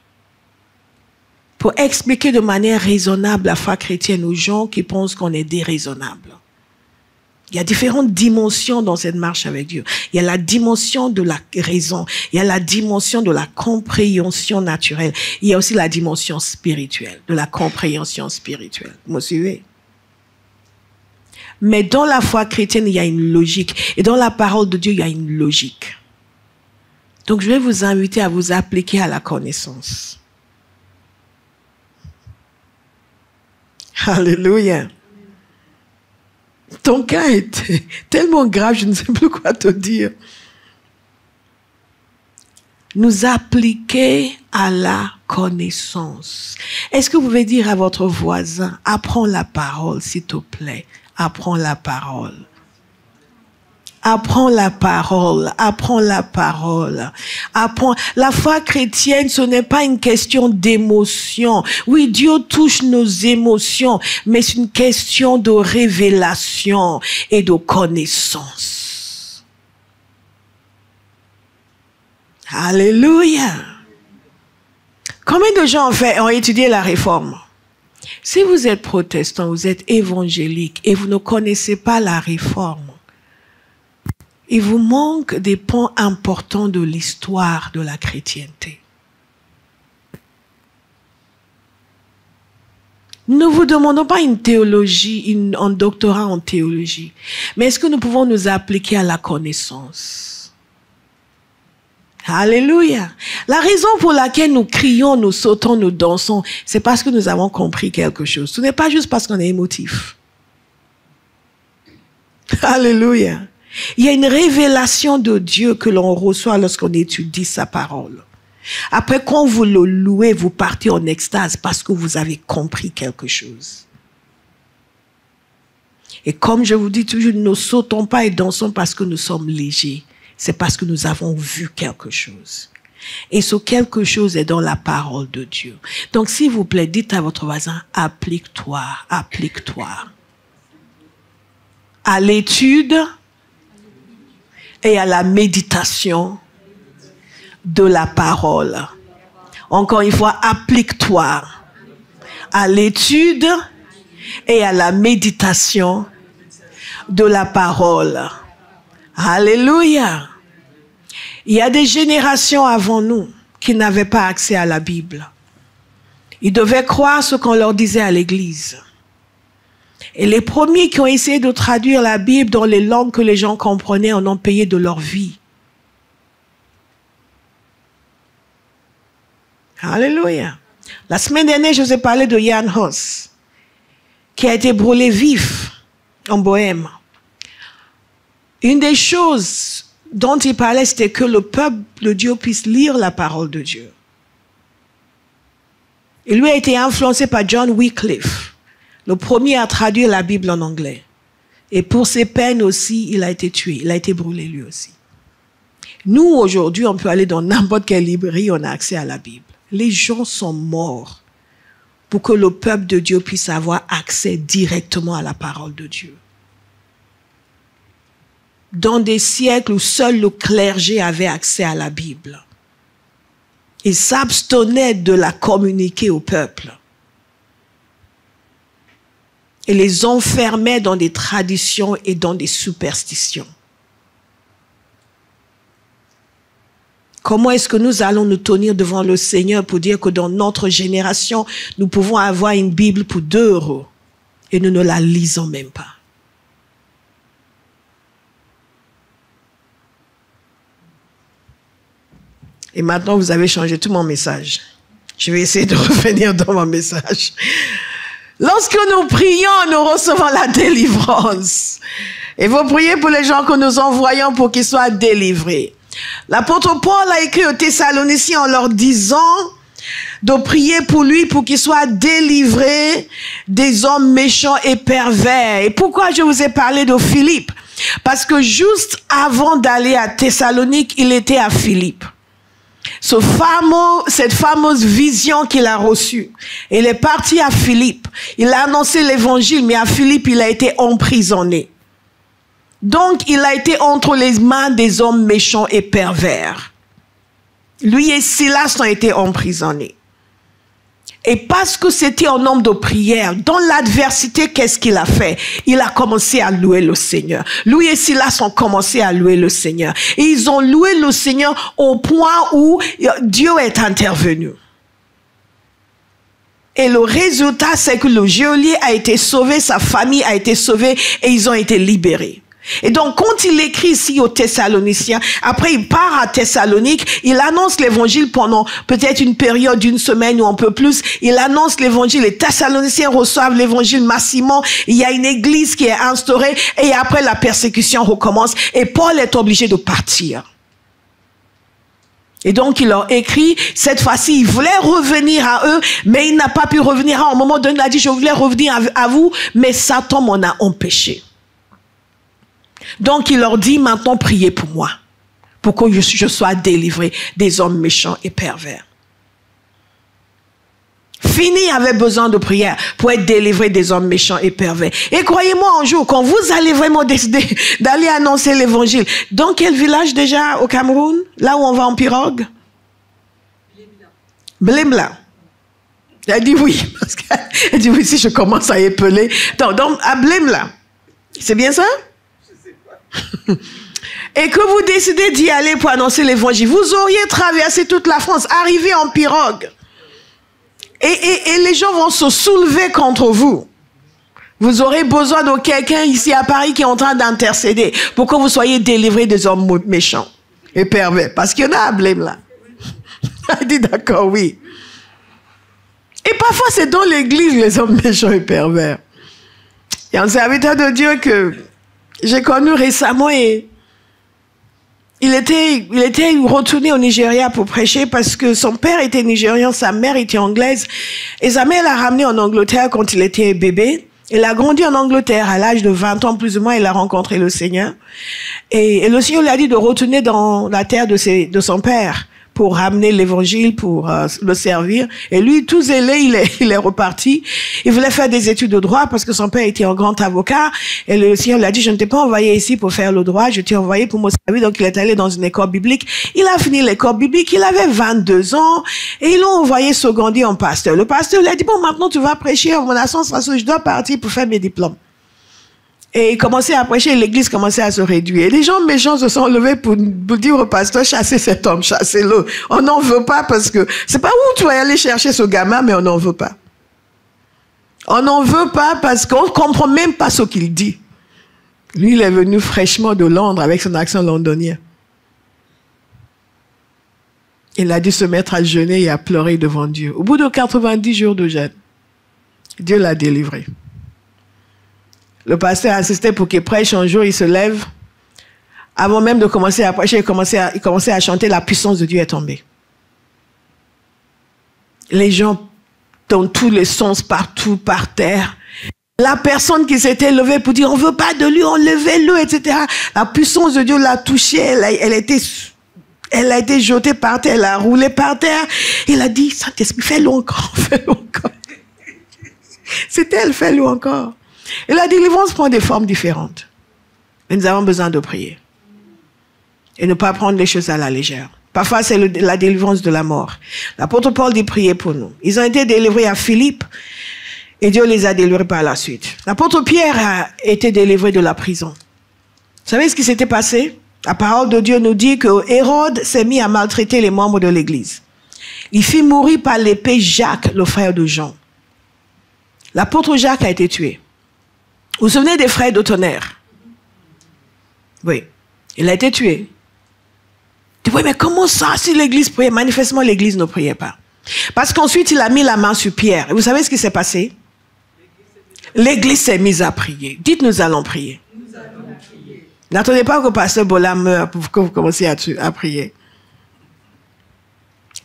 Pour expliquer de manière raisonnable la foi chrétienne aux gens qui pensent qu'on est déraisonnable. Il y a différentes dimensions dans cette marche avec Dieu. Il y a la dimension de la raison. Il y a la dimension de la compréhension naturelle. Il y a aussi la dimension spirituelle, de la compréhension spirituelle. Vous me suivez? Mais dans la foi chrétienne, il y a une logique. Et dans la parole de Dieu, il y a une logique. Donc, je vais vous inviter à vous appliquer à la connaissance. Alléluia. Ton cas est tellement grave, je ne sais plus quoi te dire. Nous appliquer à la connaissance. Est-ce que vous pouvez dire à votre voisin, apprends la parole, s'il te plaît. Apprends la parole. Apprends la parole, apprends la parole. Apprends. La foi chrétienne, ce n'est pas une question d'émotion. Oui, Dieu touche nos émotions, mais c'est une question de révélation et de connaissance. Alléluia. Combien de gens ont étudié la réforme? Si vous êtes protestant, vous êtes évangélique et vous ne connaissez pas la réforme, il vous manque des points importants de l'histoire de la chrétienté. Nous ne vous demandons pas une théologie, un doctorat en théologie. Mais est-ce que nous pouvons nous appliquer à la connaissance? Alléluia. La raison pour laquelle nous crions, nous sautons, nous dansons, c'est parce que nous avons compris quelque chose. Ce n'est pas juste parce qu'on est émotif. Alléluia. Il y a une révélation de Dieu que l'on reçoit lorsqu'on étudie sa parole. Après, quand vous le louez, vous partez en extase parce que vous avez compris quelque chose. Et comme je vous dis toujours, nous ne sautons pas et dansons parce que nous sommes légers. C'est parce que nous avons vu quelque chose. Et ce quelque chose est dans la parole de Dieu. Donc, s'il vous plaît, dites à votre voisin, applique-toi, applique-toi. À l'étude et à la méditation de la parole. Encore une fois, applique-toi à l'étude et à la méditation de la parole. Alléluia. Il y a des générations avant nous qui n'avaient pas accès à la Bible. Ils devaient croire ce qu'on leur disait à l'église. Et les premiers qui ont essayé de traduire la Bible dans les langues que les gens comprenaient en ont payé de leur vie. Alléluia. La semaine dernière, je vous ai parlé de Jan Hus, qui a été brûlé vif en Bohême. Une des choses dont il parlait, c'était que le peuple de Dieu puisse lire la parole de Dieu. Et lui a été influencé par John Wycliffe, le premier à traduire la Bible en anglais. Et pour ses peines aussi, il a été tué. Il a été brûlé lui aussi. Nous, aujourd'hui, on peut aller dans n'importe quelle librairie, on a accès à la Bible. Les gens sont morts pour que le peuple de Dieu puisse avoir accès directement à la parole de Dieu. Dans des siècles où seul le clergé avait accès à la Bible, il s'abstenait de la communiquer au peuple. Et les enfermait dans des traditions et dans des superstitions. Comment est-ce que nous allons nous tenir devant le Seigneur pour dire que dans notre génération, nous pouvons avoir une Bible pour 2 € et nous ne la lisons même pas? Et maintenant, vous avez changé tout mon message. Je vais essayer de revenir dans mon message. Lorsque nous prions, nous recevons la délivrance. Il faut prier pour les gens que nous envoyons pour qu'ils soient délivrés. L'apôtre Paul a écrit aux Thessaloniciens en leur disant de prier pour lui pour qu'il soit délivré des hommes méchants et pervers. Et pourquoi je vous ai parlé de Philippe? Parce que juste avant d'aller à Thessalonique, il était à Philippe. Cette fameuse vision qu'il a reçue. Il est parti à Philippe. Il a annoncé l'évangile, mais à Philippe, il a été emprisonné. Donc, il a été entre les mains des hommes méchants et pervers. Lui et Silas ont été emprisonnés. Et parce que c'était un homme de prière, dans l'adversité, qu'est-ce qu'il a fait? Il a commencé à louer le Seigneur. Lui et Silas ont commencé à louer le Seigneur. Et ils ont loué le Seigneur au point où Dieu est intervenu. Et le résultat, c'est que le geôlier a été sauvé, sa famille a été sauvée et ils ont été libérés. Et donc, quand il écrit ici aux Thessaloniciens, après il part à Thessalonique, il annonce l'évangile pendant peut-être une période d'une semaine ou un peu plus. Il annonce l'évangile, les Thessaloniciens reçoivent l'évangile massivement. Il y a une église qui est instaurée et après la persécution recommence et Paul est obligé de partir. Et donc, il leur écrit, cette fois-ci, il voulait revenir à eux, mais il n'a pas pu revenir à un moment donné. Il a dit, je voulais revenir à vous, mais Satan m'en a empêché. Donc, il leur dit, maintenant, priez pour moi, pour que je sois délivré des hommes méchants et pervers. Fini avait besoin de prière pour être délivré des hommes méchants et pervers. Et croyez-moi, un jour, quand vous allez vraiment décider d'aller annoncer l'évangile, dans quel village déjà au Cameroun? Là où on va en pirogue? Blimbla. Elle dit oui. Parce qu'elle dit oui, si je commence à épeler. Donc à Blimbla. C'est bien ça? Et que vous décidez d'y aller pour annoncer l'évangile, vous auriez traversé toute la France, arrivé en pirogue. Et les gens vont se soulever contre vous. Vous aurez besoin de quelqu'un ici à Paris qui est en train d'intercéder pour que vous soyez délivrés des hommes méchants et pervers. Parce qu'il y en a à blême là. Elle dit d'accord, oui. Et parfois c'est dans l'église les hommes méchants et pervers. Il y a un serviteur de Dieu que j'ai connu récemment et il était retourné au Nigeria pour prêcher parce que son père était nigérian, sa mère était anglaise. Et sa mère l'a ramené en Angleterre quand il était bébé. Il a grandi en Angleterre à l'âge de 20 ans plus ou moins. Il a rencontré le Seigneur. Et le Seigneur lui a dit de retourner dans la terre de son père pour ramener l'évangile, pour le servir. Et lui, tout zélé, il est reparti. Il voulait faire des études de droit parce que son père était un grand avocat. Et le Seigneur lui a dit, je ne t'ai pas envoyé ici pour faire le droit, je t'ai envoyé pour me servir. Donc il est allé dans une école biblique. Il a fini l'école biblique, il avait 22 ans. Et ils l'ont envoyé seconder en pasteur. Le pasteur lui a dit, bon, maintenant tu vas prêcher en mon absence parce que je dois partir pour faire mes diplômes. Et il commençait à prêcher, l'église commençait à se réduire. Et les gens méchants se sont levés pour dire au pasteur, chassez cet homme, chassez-le. On n'en veut pas parce que, c'est pas où tu vas aller chercher ce gamin, mais on n'en veut pas. On n'en veut pas parce qu'on ne comprend même pas ce qu'il dit. Lui, il est venu fraîchement de Londres avec son accent londonien. Il a dû se mettre à jeûner et à pleurer devant Dieu. Au bout de 90 jours de jeûne, Dieu l'a délivré. Le pasteur a insisté pour qu'il prêche. Un jour, il se lève. Avant même de commencer à prêcher, il commençait à chanter. La puissance de Dieu est tombée. Les gens, dans tous les sens, partout, par terre. La personne qui s'était levée pour dire, on ne veut pas de lui, enlevez-le, etc. La puissance de Dieu l'a touchée. Elle a été jetée par terre. Elle a roulé par terre. Il a dit, Saint-Esprit, fais-le encore, fais-le encore. C'est elle, fais-le encore. Et la délivrance prend des formes différentes. Et nous avons besoin de prier. Et ne pas prendre les choses à la légère. Parfois, c'est la délivrance de la mort. L'apôtre Paul dit prier pour nous. Ils ont été délivrés à Philippe et Dieu les a délivrés par la suite. L'apôtre Pierre a été délivré de la prison. Vous savez ce qui s'était passé? La parole de Dieu nous dit que Hérode s'est mis à maltraiter les membres de l'église. Il fit mourir par l'épée Jacques, le frère de Jean. L'apôtre Jacques a été tué. Vous vous souvenez des frères de tonnerre? Oui. Il a été tué. Oui, mais comment ça, si l'église priait? Manifestement, l'église ne priait pas. Parce qu'ensuite, il a mis la main sur Pierre. Et vous savez ce qui s'est passé? L'église s'est mise à prier. Dites, nous allons prier. N'attendez pas que Pasteur Bola meure pour que vous commenciez à prier.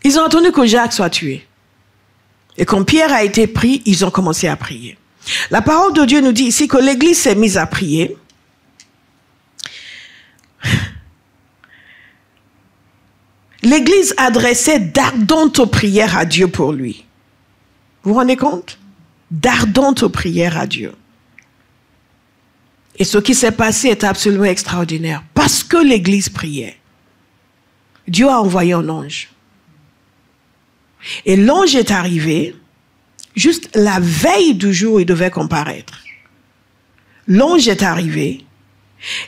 Ils ont attendu que Jacques soit tué. Et quand Pierre a été pris, ils ont commencé à prier. La parole de Dieu nous dit ici que l'Église s'est mise à prier. L'Église adressait d'ardentes prières à Dieu pour lui. Vous vous rendez compte? D'ardentes prières à Dieu. Et ce qui s'est passé est absolument extraordinaire. Parce que l'Église priait, Dieu a envoyé un ange. Et l'ange est arrivé juste la veille du jour où il devait comparaître. L'ange est arrivé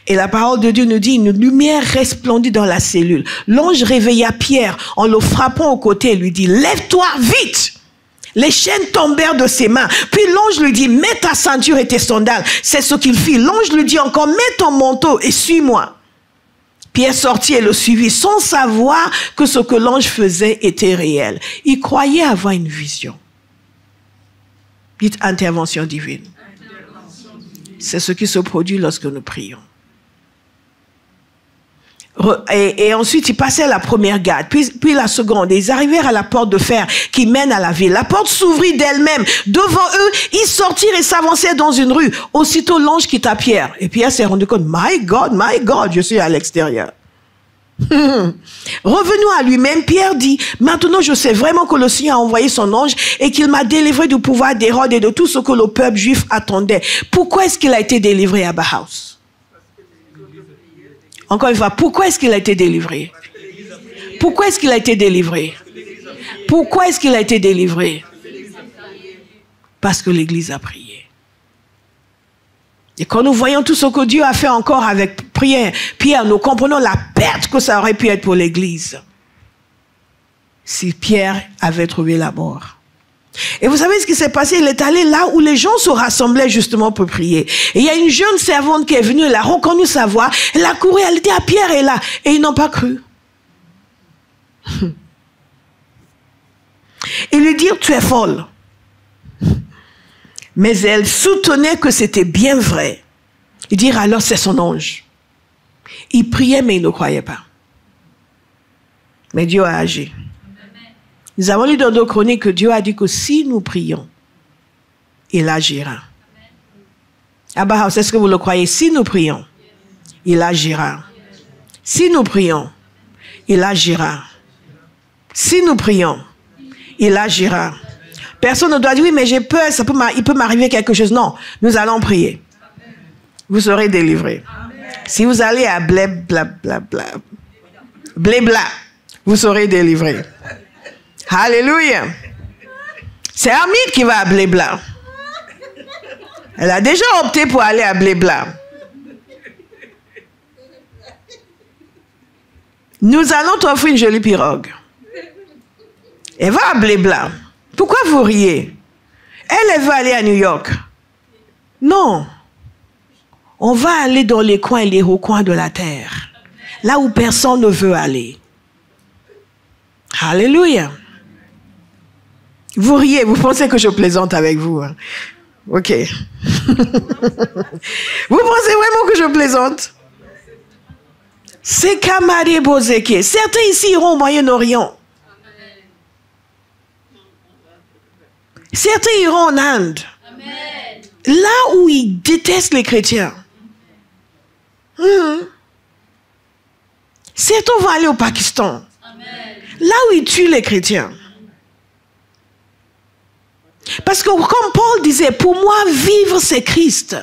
et la parole de Dieu nous dit une lumière resplendit dans la cellule. L'ange réveilla Pierre en le frappant au côté et lui dit « Lève-toi vite !» Les chaînes tombèrent de ses mains. Puis l'ange lui dit « Mets ta ceinture et tes sandales. » C'est ce qu'il fit. L'ange lui dit encore « Mets ton manteau et suis-moi. » Pierre sortit et le suivit sans savoir que ce que l'ange faisait était réel. Il croyait avoir une vision. Dites intervention divine. C'est ce qui se produit lorsque nous prions. Et ensuite, ils passaient la première garde, puis la seconde. Et ils arrivèrent à la porte de fer qui mène à la ville. La porte s'ouvrit d'elle-même. Devant eux, ils sortirent et s'avancèrent dans une rue. Aussitôt, l'ange quitta Pierre. Et Pierre s'est rendu compte, my God, je suis à l'extérieur. Revenons à lui-même, Pierre dit, maintenant je sais vraiment que le Seigneur a envoyé son ange et qu'il m'a délivré du pouvoir d'Hérode et de tout ce que le peuple juif attendait. Pourquoi est-ce qu'il a été délivré à Bauhaus? Encore une fois, pourquoi est-ce qu'il a été délivré? Pourquoi est-ce qu'il a été délivré? Pourquoi est-ce qu'il a été délivré? Parce que l'Église a prié. Et quand nous voyons tout ce que Dieu a fait encore avec Pierre, nous comprenons la perte que ça aurait pu être pour l'Église si Pierre avait trouvé la mort. Et vous savez ce qui s'est passé? Il est allé là où les gens se rassemblaient justement pour prier. Et il y a une jeune servante qui est venue, elle a reconnu sa voix, elle a couru, elle dit à Pierre est là. Et ils n'ont pas cru. Ils lui dirent, tu es folle. Mais elle soutenait que c'était bien vrai. Ils dirent alors, c'est son ange. Il priait, mais il ne croyait pas. Mais Dieu a agi. Nous avons lu dans nos chroniques que Dieu a dit que si nous prions, il agira. Ah bah, est-ce que vous le croyez? Si nous prions, il agira. Si nous prions, il agira. Si nous prions, il agira. Personne ne doit dire, oui, mais j'ai peur, il peut m'arriver quelque chose. Non, nous allons prier. Vous serez délivrés. Si vous allez à blébla, vous serez délivrés. Alléluia. C'est Hamid qui va à blébla. Elle a déjà opté pour aller à blébla. Nous allons t'offrir une jolie pirogue. Elle va à blébla. Pourquoi vous riez? Elle veut aller à New York. Non. On va aller dans les coins et les recoins de la terre. Là où personne ne veut aller. Alléluia. Vous riez, vous pensez que je plaisante avec vous. Hein? Ok. Vous pensez vraiment que je plaisante? C'est Kamari Bozeke. Certains ici iront au Moyen-Orient. Certains iront en Inde. Amen. Là où ils détestent les chrétiens. Certains vont aller au Pakistan. Amen. Là où ils tuent les chrétiens. Parce que comme Paul disait, pour moi, vivre c'est Christ.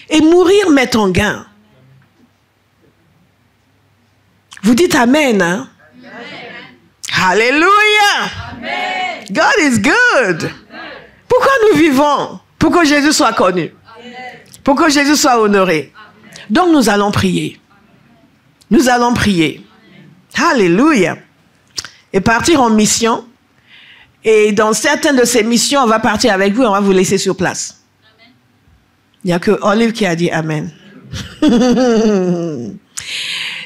Et mourir m'est un gain. Vous dites Amen, hein? Amen. Alléluia. Amen. God is good. Pourquoi nous vivons? Pour que Jésus soit connu. Pour que Jésus soit honoré. Donc nous allons prier. Nous allons prier. Alléluia. Et partir en mission. Et dans certaines de ces missions, on va partir avec vous et on va vous laisser sur place. Amen. Il n'y a que Olive qui a dit Amen.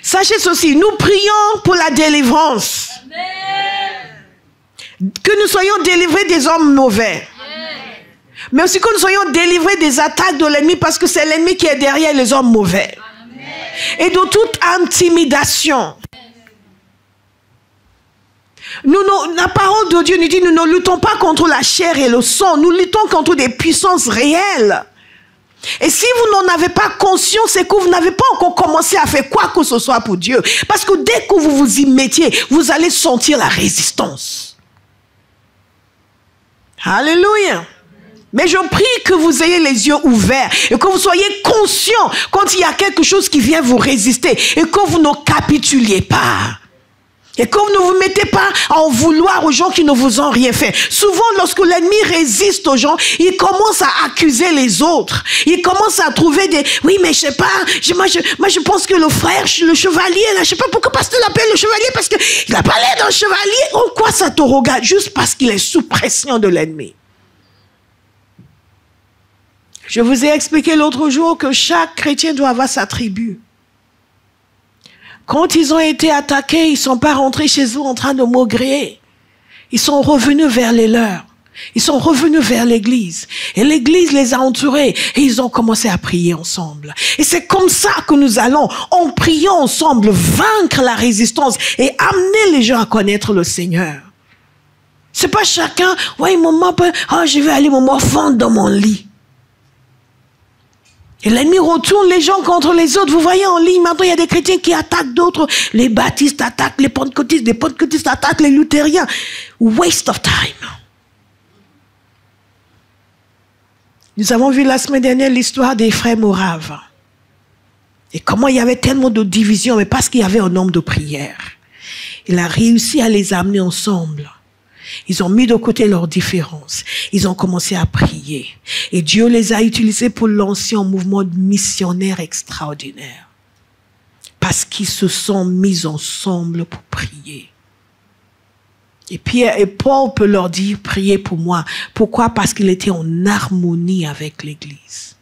Sachez ceci, nous prions pour la délivrance. Amen. Que nous soyons délivrés des hommes mauvais. Mais aussi que nous soyons délivrés des attaques de l'ennemi parce que c'est l'ennemi qui est derrière les hommes mauvais. Amen. et de toute intimidation. La parole de Dieu nous dit, nous ne luttons pas contre la chair et le sang, nous luttons contre des puissances réelles. Et si vous n'en avez pas conscience, c'est que vous n'avez pas encore commencé à faire quoi que ce soit pour Dieu. Parce que dès que vous vous y mettiez, vous allez sentir la résistance. Alléluia. Mais je prie que vous ayez les yeux ouverts et que vous soyez conscients quand il y a quelque chose qui vient vous résister et que vous ne capituliez pas. Et que vous ne vous mettez pas à en vouloir aux gens qui ne vous ont rien fait. Souvent, lorsque l'ennemi résiste aux gens, il commence à accuser les autres. Il commence à trouver des... Oui, mais je sais pas, moi je pense que le frère, le chevalier, là, je sais pas pourquoi pasteur l'appelle le chevalier, parce qu'il a parlé d'un chevalier. En quoi ça te regarde? Juste parce qu'il est sous pression de l'ennemi. Je vous ai expliqué l'autre jour que chaque chrétien doit avoir sa tribu. Quand ils ont été attaqués, ils ne sont pas rentrés chez eux en train de maugréer. Ils sont revenus vers les leurs. Ils sont revenus vers l'église. Et l'église les a entourés. Et ils ont commencé à prier ensemble. Et c'est comme ça que nous allons, en priant ensemble, vaincre la résistance et amener les gens à connaître le Seigneur. C'est pas chacun, ouais, maman, je vais aller me morfondre dans mon lit. Et l'ennemi retourne les gens contre les autres. Vous voyez en ligne, maintenant, il y a des chrétiens qui attaquent d'autres. Les baptistes attaquent les pentecôtistes attaquent les luthériens. Waste of time. Nous avons vu la semaine dernière l'histoire des frères moraves. Et comment il y avait tellement de divisions, mais parce qu'il y avait un homme de prière. Il a réussi à les amener ensemble. Ils ont mis de côté leurs différences. Ils ont commencé à prier. Et Dieu les a utilisés pour lancer un mouvement missionnaire extraordinaire. Parce qu'ils se sont mis ensemble pour prier. Et Pierre et Paul peut leur dire, priez pour moi. Pourquoi? Parce qu'il était en harmonie avec l'Église.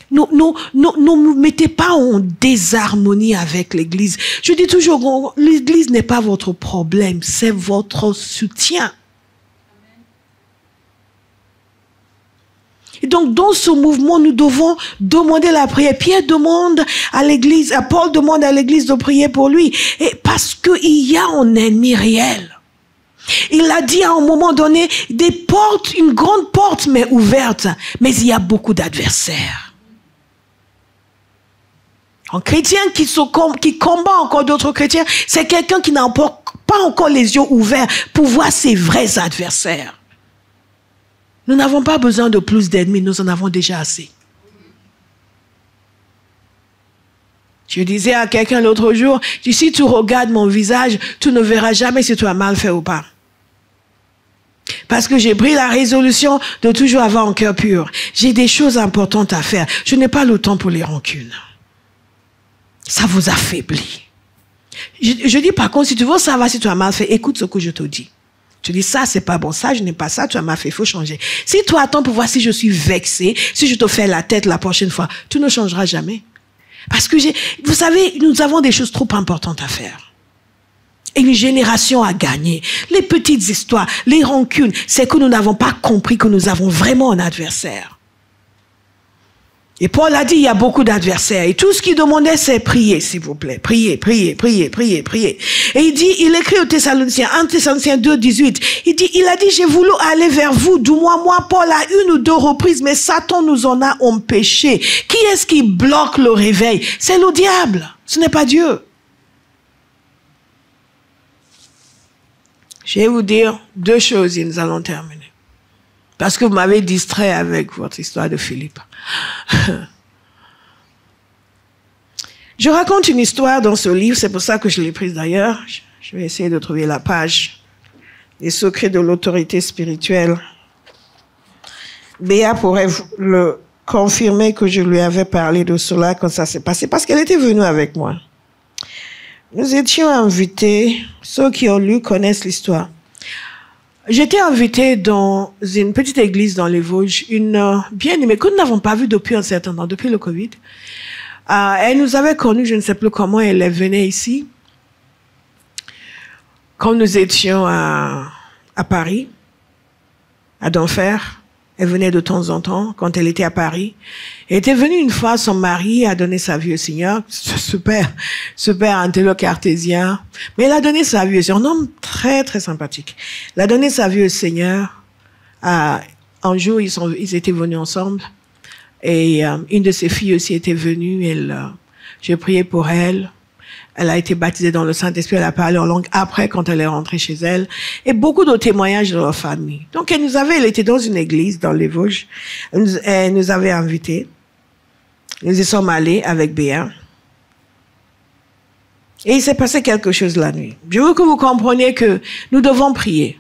Ne mettez pas en désharmonie avec l'Église. Je dis toujours, l'Église n'est pas votre problème, c'est votre soutien. Et donc, dans ce mouvement, nous devons demander la prière. Pierre demande à l'Église, Paul demande à l'Église de prier pour lui. Et parce qu'il y a un ennemi réel. Il a dit à un moment donné, des portes, une grande porte m'est ouverte, mais il y a beaucoup d'adversaires. Un chrétien qui combat encore d'autres chrétiens, c'est quelqu'un qui n'a pas encore les yeux ouverts pour voir ses vrais adversaires. Nous n'avons pas besoin de plus d'ennemis, nous en avons déjà assez. Je disais à quelqu'un l'autre jour, si tu regardes mon visage, tu ne verras jamais si tu as mal fait ou pas. Parce que j'ai pris la résolution de toujours avoir un cœur pur. J'ai des choses importantes à faire. Je n'ai pas le temps pour les rancunes. Ça vous affaiblit. Je dis par contre, si tu veux savoir si tu as mal fait, écoute ce que je te dis. Tu dis, ça, c'est pas bon, ça, je n'ai pas ça, tu as mal fait, il faut changer. Si tu attends pour voir si je suis vexé, si je te fais la tête la prochaine fois, tu ne changeras jamais. Parce que vous savez, nous avons des choses trop importantes à faire. Et une génération à gagner. Les petites histoires, les rancunes, c'est que nous n'avons pas compris que nous avons vraiment un adversaire. Et Paul a dit, il y a beaucoup d'adversaires. Et tout ce qu'il demandait, c'est prier, s'il vous plaît. Prier, prier, prier, prier, prier. Et il écrit aux Thessaloniciens, 1 Thessaloniciens 2, 18. Il a dit, j'ai voulu aller vers vous, du moins moi, Paul, à 1 ou 2 reprises, mais Satan nous en a empêchés. Qui est-ce qui bloque le réveil? C'est le diable. Ce n'est pas Dieu. Je vais vous dire 2 choses et nous allons terminer. Parce que vous m'avez distrait avec votre histoire de Philippe. Je raconte une histoire dans ce livre, c'est pour ça que je l'ai prise d'ailleurs. Je vais essayer de trouver la page. Les secrets de l'autorité spirituelle. Béa pourrait le confirmer que je lui avais parlé de cela quand ça s'est passé, parce qu'elle était venue avec moi. Nous étions invités, ceux qui ont lu connaissent l'histoire. J'étais invitée dans une petite église dans les Vosges, une bien-aimée que nous n'avons pas vue depuis un certain temps, depuis le Covid. Elle nous avait connus, je ne sais plus comment, elle venait ici. Quand nous étions à Paris, à d'Enfer, Elle venait de temps en temps, quand elle était à Paris. Elle était venue une fois, son mari a donné sa vie au Seigneur. Super intello cartésien. Mais elle a donné sa vie au Seigneur. Un homme très, très sympathique. Elle a donné sa vie au Seigneur. Un jour, ils étaient venus ensemble. Et une de ses filles aussi était venue. J'ai prié pour elle. Elle a été baptisée dans le Saint-Esprit. Elle a parlé en langue après, quand elle est rentrée chez elle. Et beaucoup de témoignages de leur famille. Donc, elle était dans une église dans les Vosges. Elle nous avait invités. Nous y sommes allés avec Béa. Et il s'est passé quelque chose la nuit. Je veux que vous compreniez que nous devons prier.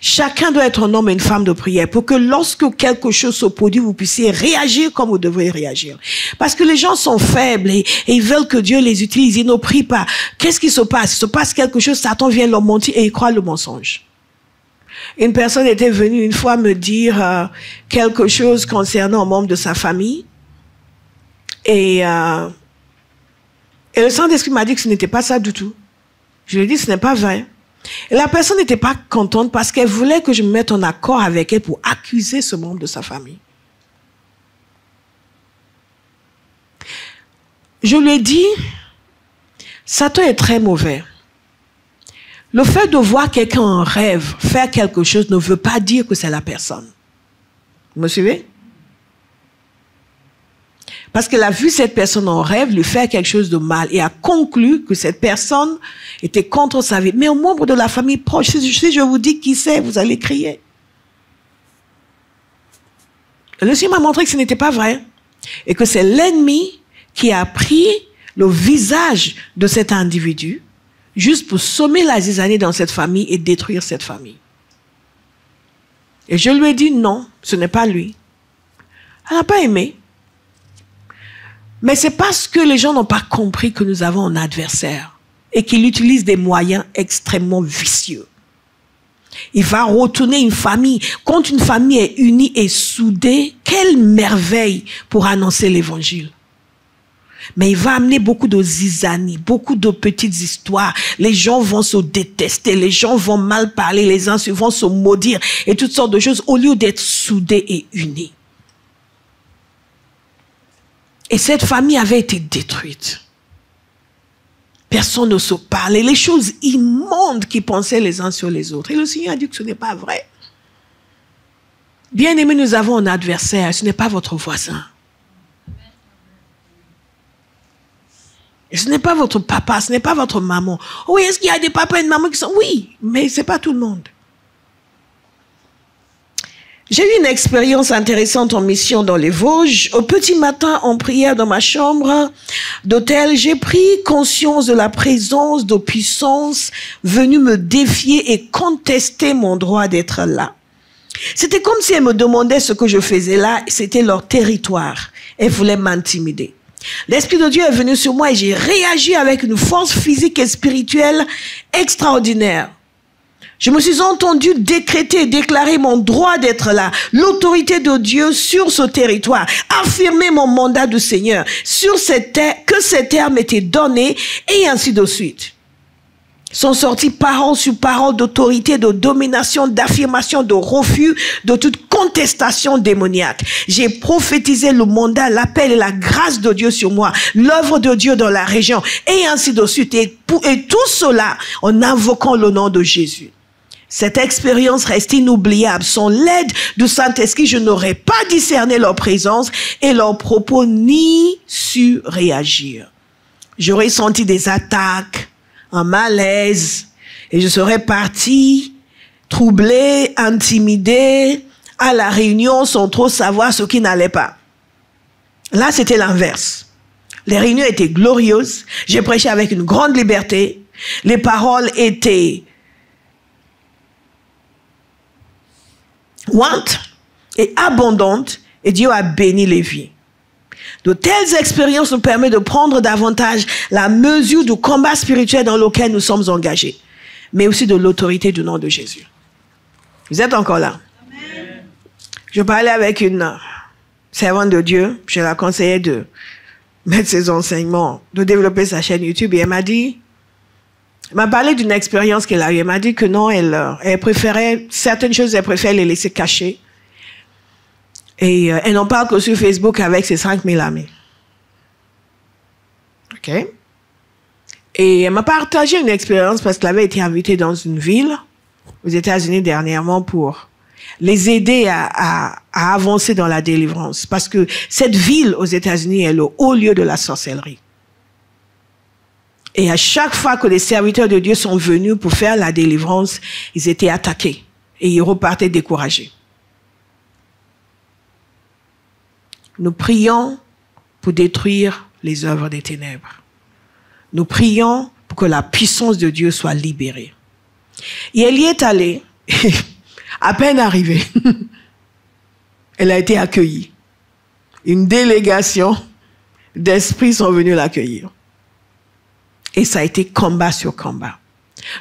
Chacun doit être un homme et une femme de prière pour que lorsque quelque chose se produit, vous puissiez réagir comme vous devez réagir. Parce que les gens sont faibles et ils veulent que Dieu les utilise. Ils ne prient pas. Qu'est-ce qui se passe? Il se passe quelque chose, Satan vient leur mentir et ils croient le mensonge. Une personne était venue une fois me dire quelque chose concernant un membre de sa famille. Et le Saint-Esprit m'a dit que ce n'était pas ça du tout. Je lui ai dit, ce n'est pas vrai. Et la personne n'était pas contente parce qu'elle voulait que je me mette en accord avec elle pour accuser ce membre de sa famille. Je lui ai dit, Satan est très mauvais. Le fait de voir quelqu'un en rêve faire quelque chose ne veut pas dire que c'est la personne. Vous me suivez? Parce qu'elle a vu cette personne en rêve lui faire quelque chose de mal et a conclu que cette personne était contre sa vie. Mais un membre de la famille proche, si je vous dis qui c'est, vous allez crier. Le Seigneur m'a montré que ce n'était pas vrai. Et que c'est l'ennemi qui a pris le visage de cet individu juste pour sommer la zizanie dans cette famille et détruire cette famille. Et je lui ai dit non, ce n'est pas lui. Elle n'a pas aimé. Mais c'est parce que les gens n'ont pas compris que nous avons un adversaire et qu'il utilise des moyens extrêmement vicieux. Il va retourner une famille. Quand une famille est unie et soudée, quelle merveille pour annoncer l'évangile. Mais il va amener beaucoup de zizanie, beaucoup de petites histoires. Les gens vont se détester, les gens vont mal parler, les uns vont se maudire et toutes sortes de choses au lieu d'être soudés et unis. Et cette famille avait été détruite. Personne ne se parlait. Les choses immondes qu'ils pensaient les uns sur les autres. Et le Seigneur a dit que ce n'est pas vrai. Bien-aimés, nous avons un adversaire. Ce n'est pas votre voisin. Et ce n'est pas votre papa, ce n'est pas votre maman. Oui, est-ce qu'il y a des papas et des mamans qui sont... Oui, mais ce n'est pas tout le monde. J'ai eu une expérience intéressante en mission dans les Vosges. Au petit matin, en prière dans ma chambre d'hôtel, j'ai pris conscience de la présence de puissances venues me défier et contester mon droit d'être là. C'était comme si elles me demandaient ce que je faisais là. C'était leur territoire. Elles voulaient m'intimider. L'Esprit de Dieu est venu sur moi et j'ai réagi avec une force physique et spirituelle extraordinaire. Je me suis entendu décréter et déclarer mon droit d'être là, l'autorité de Dieu sur ce territoire, affirmer mon mandat de Seigneur sur cette terre, que cette terre m'était donnée, et ainsi de suite. Sont sorties parole sur parole d'autorité, de domination, d'affirmation, de refus, de toute contestation démoniaque. J'ai prophétisé le mandat, l'appel et la grâce de Dieu sur moi, l'œuvre de Dieu dans la région, et ainsi de suite. Et tout cela en invoquant le nom de Jésus. Cette expérience reste inoubliable. Sans l'aide du Saint-Esprit, je n'aurais pas discerné leur présence et leurs propos ni su réagir. J'aurais senti des attaques, un malaise, et je serais parti, troublé, intimidé, à la réunion sans trop savoir ce qui n'allait pas. Là, c'était l'inverse. Les réunions étaient glorieuses. J'ai prêché avec une grande liberté. Les paroles étaient et abondante, et Dieu a béni les vies. De telles expériences nous permettent de prendre davantage la mesure du combat spirituel dans lequel nous sommes engagés, mais aussi de l'autorité du nom de Jésus. Vous êtes encore là? Amen. Je parlais avec une servante de Dieu, je la conseillais de mettre ses enseignements, de développer sa chaîne YouTube, et elle m'a parlé d'une expérience qu'elle a eue. Elle m'a dit que non, elle préférait certaines choses, elle préfère les laisser cachées. Et elle n'en parle que sur Facebook avec ses 5000 amis. OK? Et elle m'a partagé une expérience parce qu'elle avait été invitée dans une ville aux États-Unis dernièrement pour les aider à avancer dans la délivrance. Parce que cette ville aux États-Unis est le haut lieu de la sorcellerie. Et à chaque fois que les serviteurs de Dieu sont venus pour faire la délivrance, ils étaient attaqués et ils repartaient découragés. Nous prions pour détruire les œuvres des ténèbres. Nous prions pour que la puissance de Dieu soit libérée. Et elle y est allée, à peine arrivée. Elle a été accueillie. Une délégation d'esprits sont venus l'accueillir. Et ça a été combat sur combat.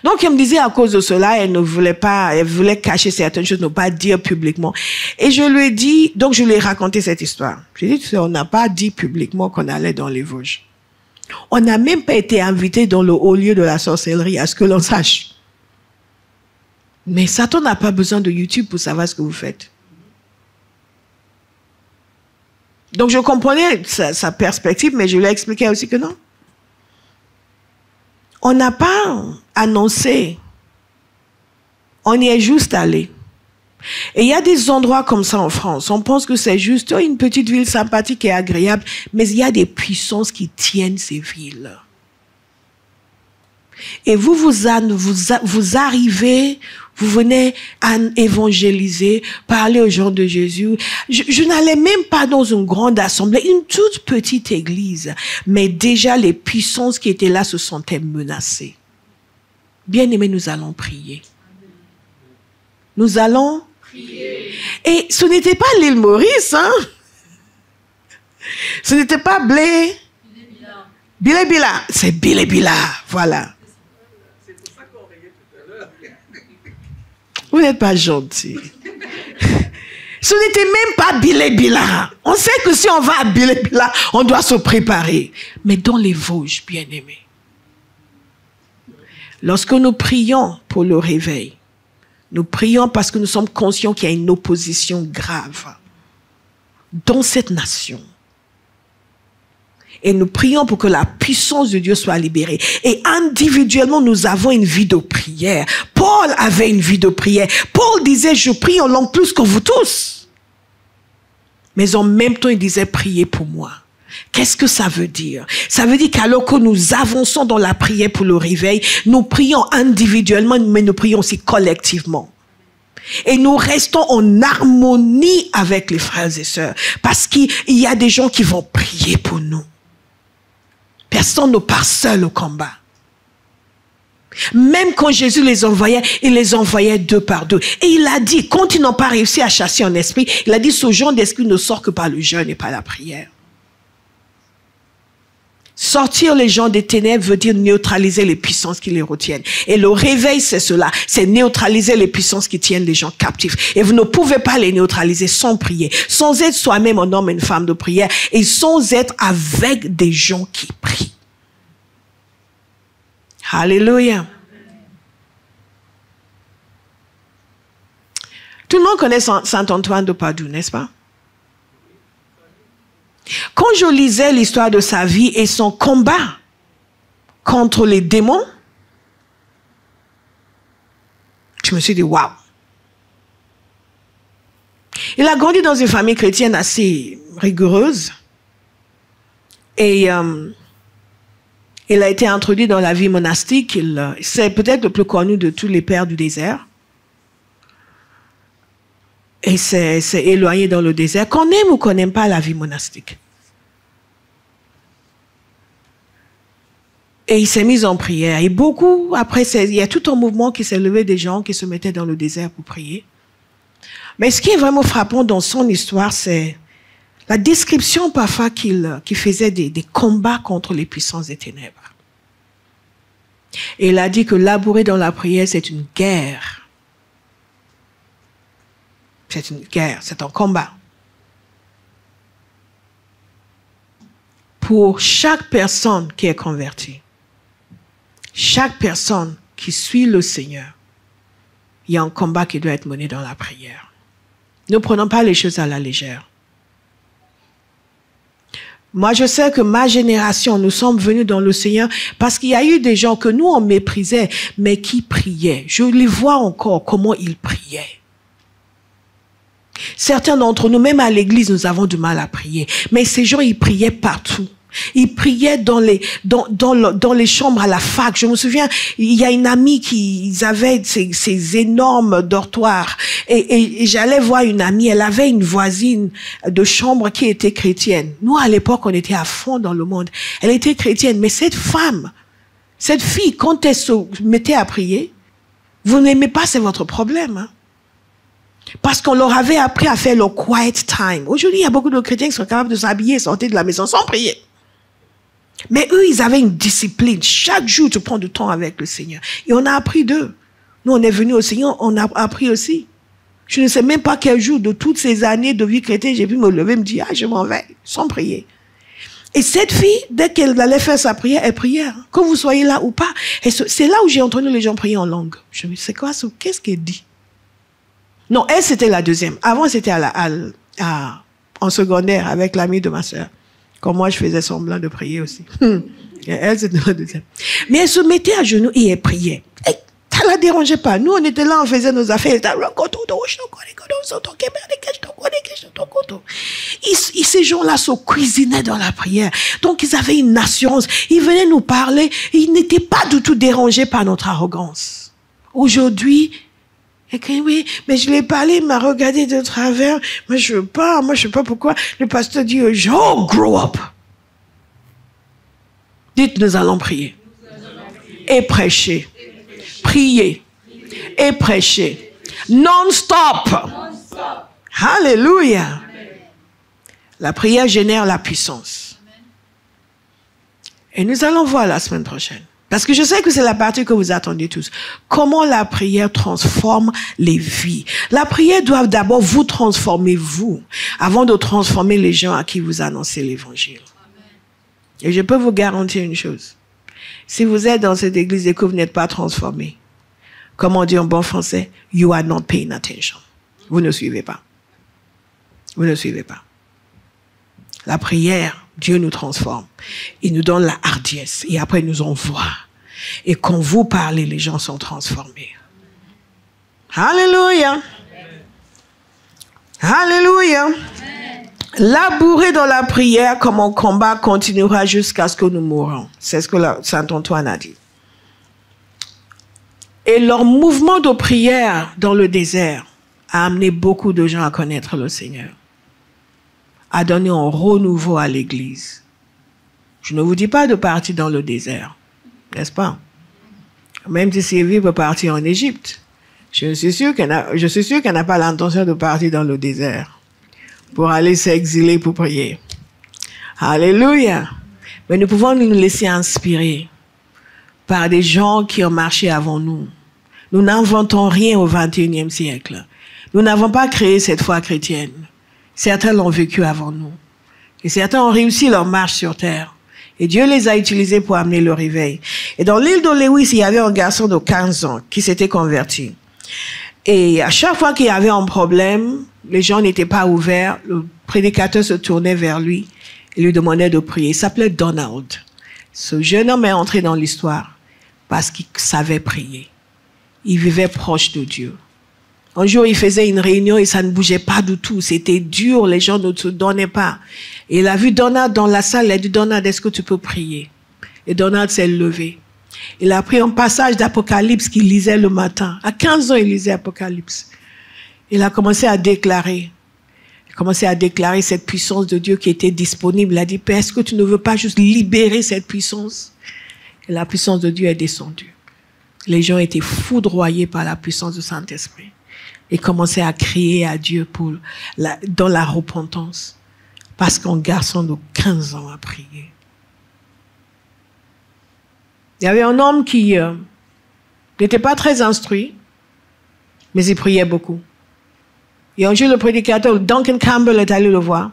Donc, elle me disait à cause de cela, elle voulait cacher certaines choses, ne pas dire publiquement. Et je lui ai dit, donc je lui ai raconté cette histoire. J'ai dit, tu sais, on n'a pas dit publiquement qu'on allait dans les Vosges. On n'a même pas été invité dans le haut lieu de la sorcellerie, à ce que l'on sache. Mais Satan n'a pas besoin de YouTube pour savoir ce que vous faites. Donc, je comprenais sa perspective, mais je lui ai expliqué aussi que non. On n'a pas annoncé. On y est juste allé. Et il y a des endroits comme ça en France. On pense que c'est juste une petite ville sympathique et agréable, mais il y a des puissances qui tiennent ces villes. Et vous arrivez, vous venez à évangéliser, parler aux gens de Jésus. Je n'allais même pas dans une grande assemblée, une toute petite église. Mais déjà, les puissances qui étaient là se sentaient menacées. Bien-aimés, nous allons prier. Nous allons prier. Et ce n'était pas l'île Maurice, hein? Ce n'était pas Bilé-Bila. C'est Bilé-Bila, voilà. Vous n'êtes pas gentil. Ce n'était même pas Bilé-Bila. On sait que si on va à Bilé-Bila, on doit se préparer. Mais dans les Vosges, bien-aimés, lorsque nous prions pour le réveil, nous prions parce que nous sommes conscients qu'il y a une opposition grave dans cette nation. Et nous prions pour que la puissance de Dieu soit libérée. Et individuellement, nous avons une vie de prière. Paul avait une vie de prière. Paul disait, je prie en langue plus que vous tous. Mais en même temps, il disait, priez pour moi. Qu'est-ce que ça veut dire? Ça veut dire qu'alors que nous avançons dans la prière pour le réveil, nous prions individuellement, mais nous prions aussi collectivement. Et nous restons en harmonie avec les frères et sœurs. Parce qu'il y a des gens qui vont prier pour nous. Personne ne part seul au combat. Même quand Jésus les envoyait, il les envoyait deux par deux. Et il a dit, quand ils n'ont pas réussi à chasser un esprit, il a dit, ce genre d'esprit ne sort que par le jeûne et par la prière. Sortir les gens des ténèbres veut dire neutraliser les puissances qui les retiennent. Et le réveil, c'est cela. C'est neutraliser les puissances qui tiennent les gens captifs. Et vous ne pouvez pas les neutraliser sans prier. Sans être soi-même un homme et une femme de prière. Et sans être avec des gens qui prient. Alléluia. Tout le monde connaît Saint-Antoine de Padoue, n'est-ce pas? Quand je lisais l'histoire de sa vie et son combat contre les démons, je me suis dit, waouh! Il a grandi dans une famille chrétienne assez rigoureuse et il a été introduit dans la vie monastique. C'est peut-être le plus connu de tous les pères du désert. Et c'est éloigné dans le désert. Qu'on aime ou qu'on n'aime pas la vie monastique. Et il s'est mis en prière. Et beaucoup, après, il y a tout un mouvement qui s'est levé des gens qui se mettaient dans le désert pour prier. Mais ce qui est vraiment frappant dans son histoire, c'est la description parfois qu'il faisait des combats contre les puissances des ténèbres. Et il a dit que labourer dans la prière, c'est une guerre. C'est une guerre, c'est un combat. Pour chaque personne qui est convertie, chaque personne qui suit le Seigneur, il y a un combat qui doit être mené dans la prière. Ne prenons pas les choses à la légère. Moi, je sais que ma génération, nous sommes venus dans le Seigneur parce qu'il y a eu des gens que nous, on méprisait, mais qui priaient. Je les vois encore, comment ils priaient. Certains d'entre nous, même à l'église, nous avons du mal à prier. Mais ces gens, ils priaient partout. Ils priaient dans les chambres à la fac. Je me souviens, il y a une amie ils avaient ces énormes dortoirs. Et j'allais voir une amie, elle avait une voisine de chambre qui était chrétienne. Nous, à l'époque, on était à fond dans le monde. Elle était chrétienne, mais cette fille, quand elle se mettait à prier, vous n'aimez pas, c'est votre problème, hein. Parce qu'on leur avait appris à faire le quiet time. Aujourd'hui, il y a beaucoup de chrétiens qui sont capables de s'habiller et sortir de la maison sans prier. Mais eux, ils avaient une discipline. Chaque jour, tu prends du temps avec le Seigneur. Et on a appris d'eux. Nous, on est venus au Seigneur, on a appris aussi. Je ne sais même pas quel jour de toutes ces années de vie chrétienne, j'ai pu me lever et me dire, je m'en vais, sans prier. Et cette fille, dès qu'elle allait faire sa prière, elle priait. Que vous soyez là ou pas. Et c'est là où j'ai entendu les gens prier en langue. Je me dis, c'est quoi ça? Qu'est-ce qu'elle dit? Non, elle, c'était la deuxième. Avant, c'était en secondaire avec l'amie de ma sœur. Comme moi, je faisais semblant de prier aussi. Et elle, c'était la deuxième. Mais elle se mettait à genoux et elle priait. Et ça ne la dérangeait pas. Nous, on était là, on faisait nos affaires. Et ces gens-là se cuisinaient dans la prière. Donc, ils avaient une assurance. Ils venaient nous parler. Ils n'étaient pas du tout dérangés par notre arrogance. Aujourd'hui, et que oui, mais je l'ai parlé, il m'a regardé de travers. Moi, je sais pas pourquoi. Le pasteur dit, oh, grow up. Dites, nous allons prier. Et prêcher. Prier. Et prêcher. Non-stop. Alléluia. La prière génère la puissance. Et nous allons voir la semaine prochaine. Parce que je sais que c'est la partie que vous attendez tous. Comment la prière transforme les vies. La prière doit d'abord vous transformer, vous, avant de transformer les gens à qui vous annoncez l'évangile. Et je peux vous garantir une chose. Si vous êtes dans cette église et que vous n'êtes pas transformé, comme on dit en bon français, you are not paying attention. Vous ne suivez pas. Vous ne suivez pas. La prière, Dieu nous transforme. Il nous donne la hardiesse. Et après, il nous envoie. Et quand vous parlez, les gens sont transformés. Alléluia. Alléluia. Labourer dans la prière comme un combat continuera jusqu'à ce que nous mourons. C'est ce que Saint Antoine a dit. Et leur mouvement de prière dans le désert a amené beaucoup de gens à connaître le Seigneur. A donné un renouveau à l'Église. Je ne vous dis pas de partir dans le désert, n'est-ce pas? Même si Sylvie peut partir en Égypte, je suis sûr qu'elle n'a pas l'intention de partir dans le désert pour aller s'exiler pour prier. Alléluia! Mais nous pouvons nous laisser inspirer par des gens qui ont marché avant nous. Nous n'inventons rien au XXIe siècle. Nous n'avons pas créé cette foi chrétienne. Certains l'ont vécu avant nous. Et certains ont réussi leur marche sur terre. Et Dieu les a utilisés pour amener le réveil. Et dans l'île de Lewis, il y avait un garçon de 15 ans qui s'était converti. Et à chaque fois qu'il y avait un problème, les gens n'étaient pas ouverts. Le prédicateur se tournait vers lui et lui demandait de prier. Il s'appelait Donald. Ce jeune homme est entré dans l'histoire parce qu'il savait prier. Il vivait proche de Dieu. Un jour, il faisait une réunion et ça ne bougeait pas du tout. C'était dur, les gens ne se donnaient pas. Et il a vu Donald dans la salle, il a dit, Donald, est-ce que tu peux prier? Et Donald s'est levé. Il a pris un passage d'Apocalypse qu'il lisait le matin. À 15 ans, il lisait Apocalypse. Il a commencé à déclarer. Il a commencé à déclarer cette puissance de Dieu qui était disponible. Il a dit, Père, est-ce que tu ne veux pas juste libérer cette puissance? Et la puissance de Dieu est descendue. Les gens étaient foudroyés par la puissance du Saint-Esprit. Et commençaient à crier à Dieu dans la repentance. Parce qu'un garçon de 15 ans a prié. Il y avait un homme qui n'était pas très instruit, mais il priait beaucoup. Et un jour, le prédicateur Duncan Campbell est allé le voir.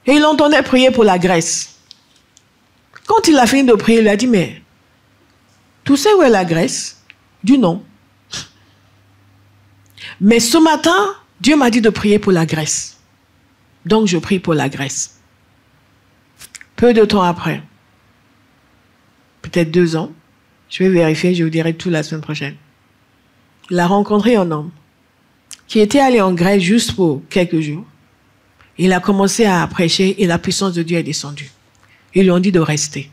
Et il entendait prier pour la Grèce. Quand il a fini de prier, il a dit, mais tu sais où est la Grèce? Du non. Mais ce matin, Dieu m'a dit de prier pour la Grèce. Donc je prie pour la Grèce. Peu de temps après, peut-être 2 ans, je vais vérifier, je vous dirai tout la semaine prochaine. Il a rencontré un homme qui était allé en Grèce juste pour quelques jours. Il a commencé à prêcher et la puissance de Dieu est descendue. Ils lui ont dit de rester.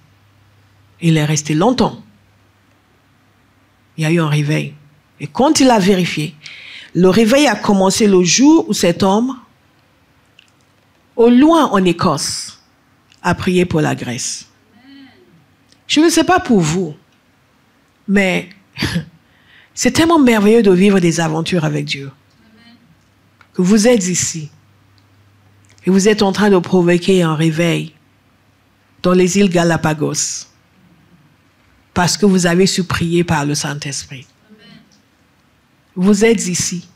Il est resté longtemps. Il y a eu un réveil. Et quand il a vérifié, le réveil a commencé le jour où cet homme, au loin en Écosse, a prié pour la Grèce. Je ne sais pas pour vous, mais c'est tellement merveilleux de vivre des aventures avec Dieu. Que vous êtes ici et vous êtes en train de provoquer un réveil dans les îles Galapagos parce que vous avez su prier par le Saint-Esprit. Vous êtes ici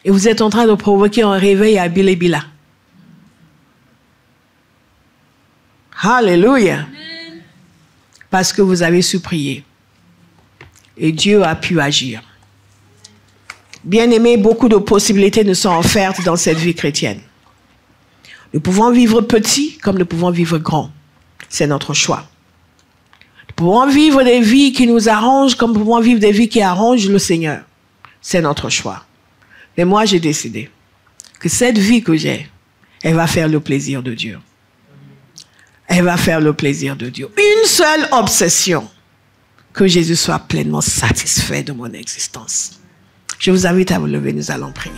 et vous êtes en train de provoquer un réveil à Bilébila. Alléluia. Parce que vous avez su prier. Et Dieu a pu agir. Bien-aimés, beaucoup de possibilités nous sont offertes dans cette vie chrétienne. Nous pouvons vivre petit comme nous pouvons vivre grand. C'est notre choix. Nous pouvons vivre des vies qui nous arrangent comme nous pouvons vivre des vies qui arrangent le Seigneur. C'est notre choix. Mais moi, j'ai décidé que cette vie que j'ai, elle va faire le plaisir de Dieu. Elle va faire le plaisir de Dieu. Une seule obsession, que Jésus soit pleinement satisfait de mon existence. Je vous invite à vous lever, nous allons prier.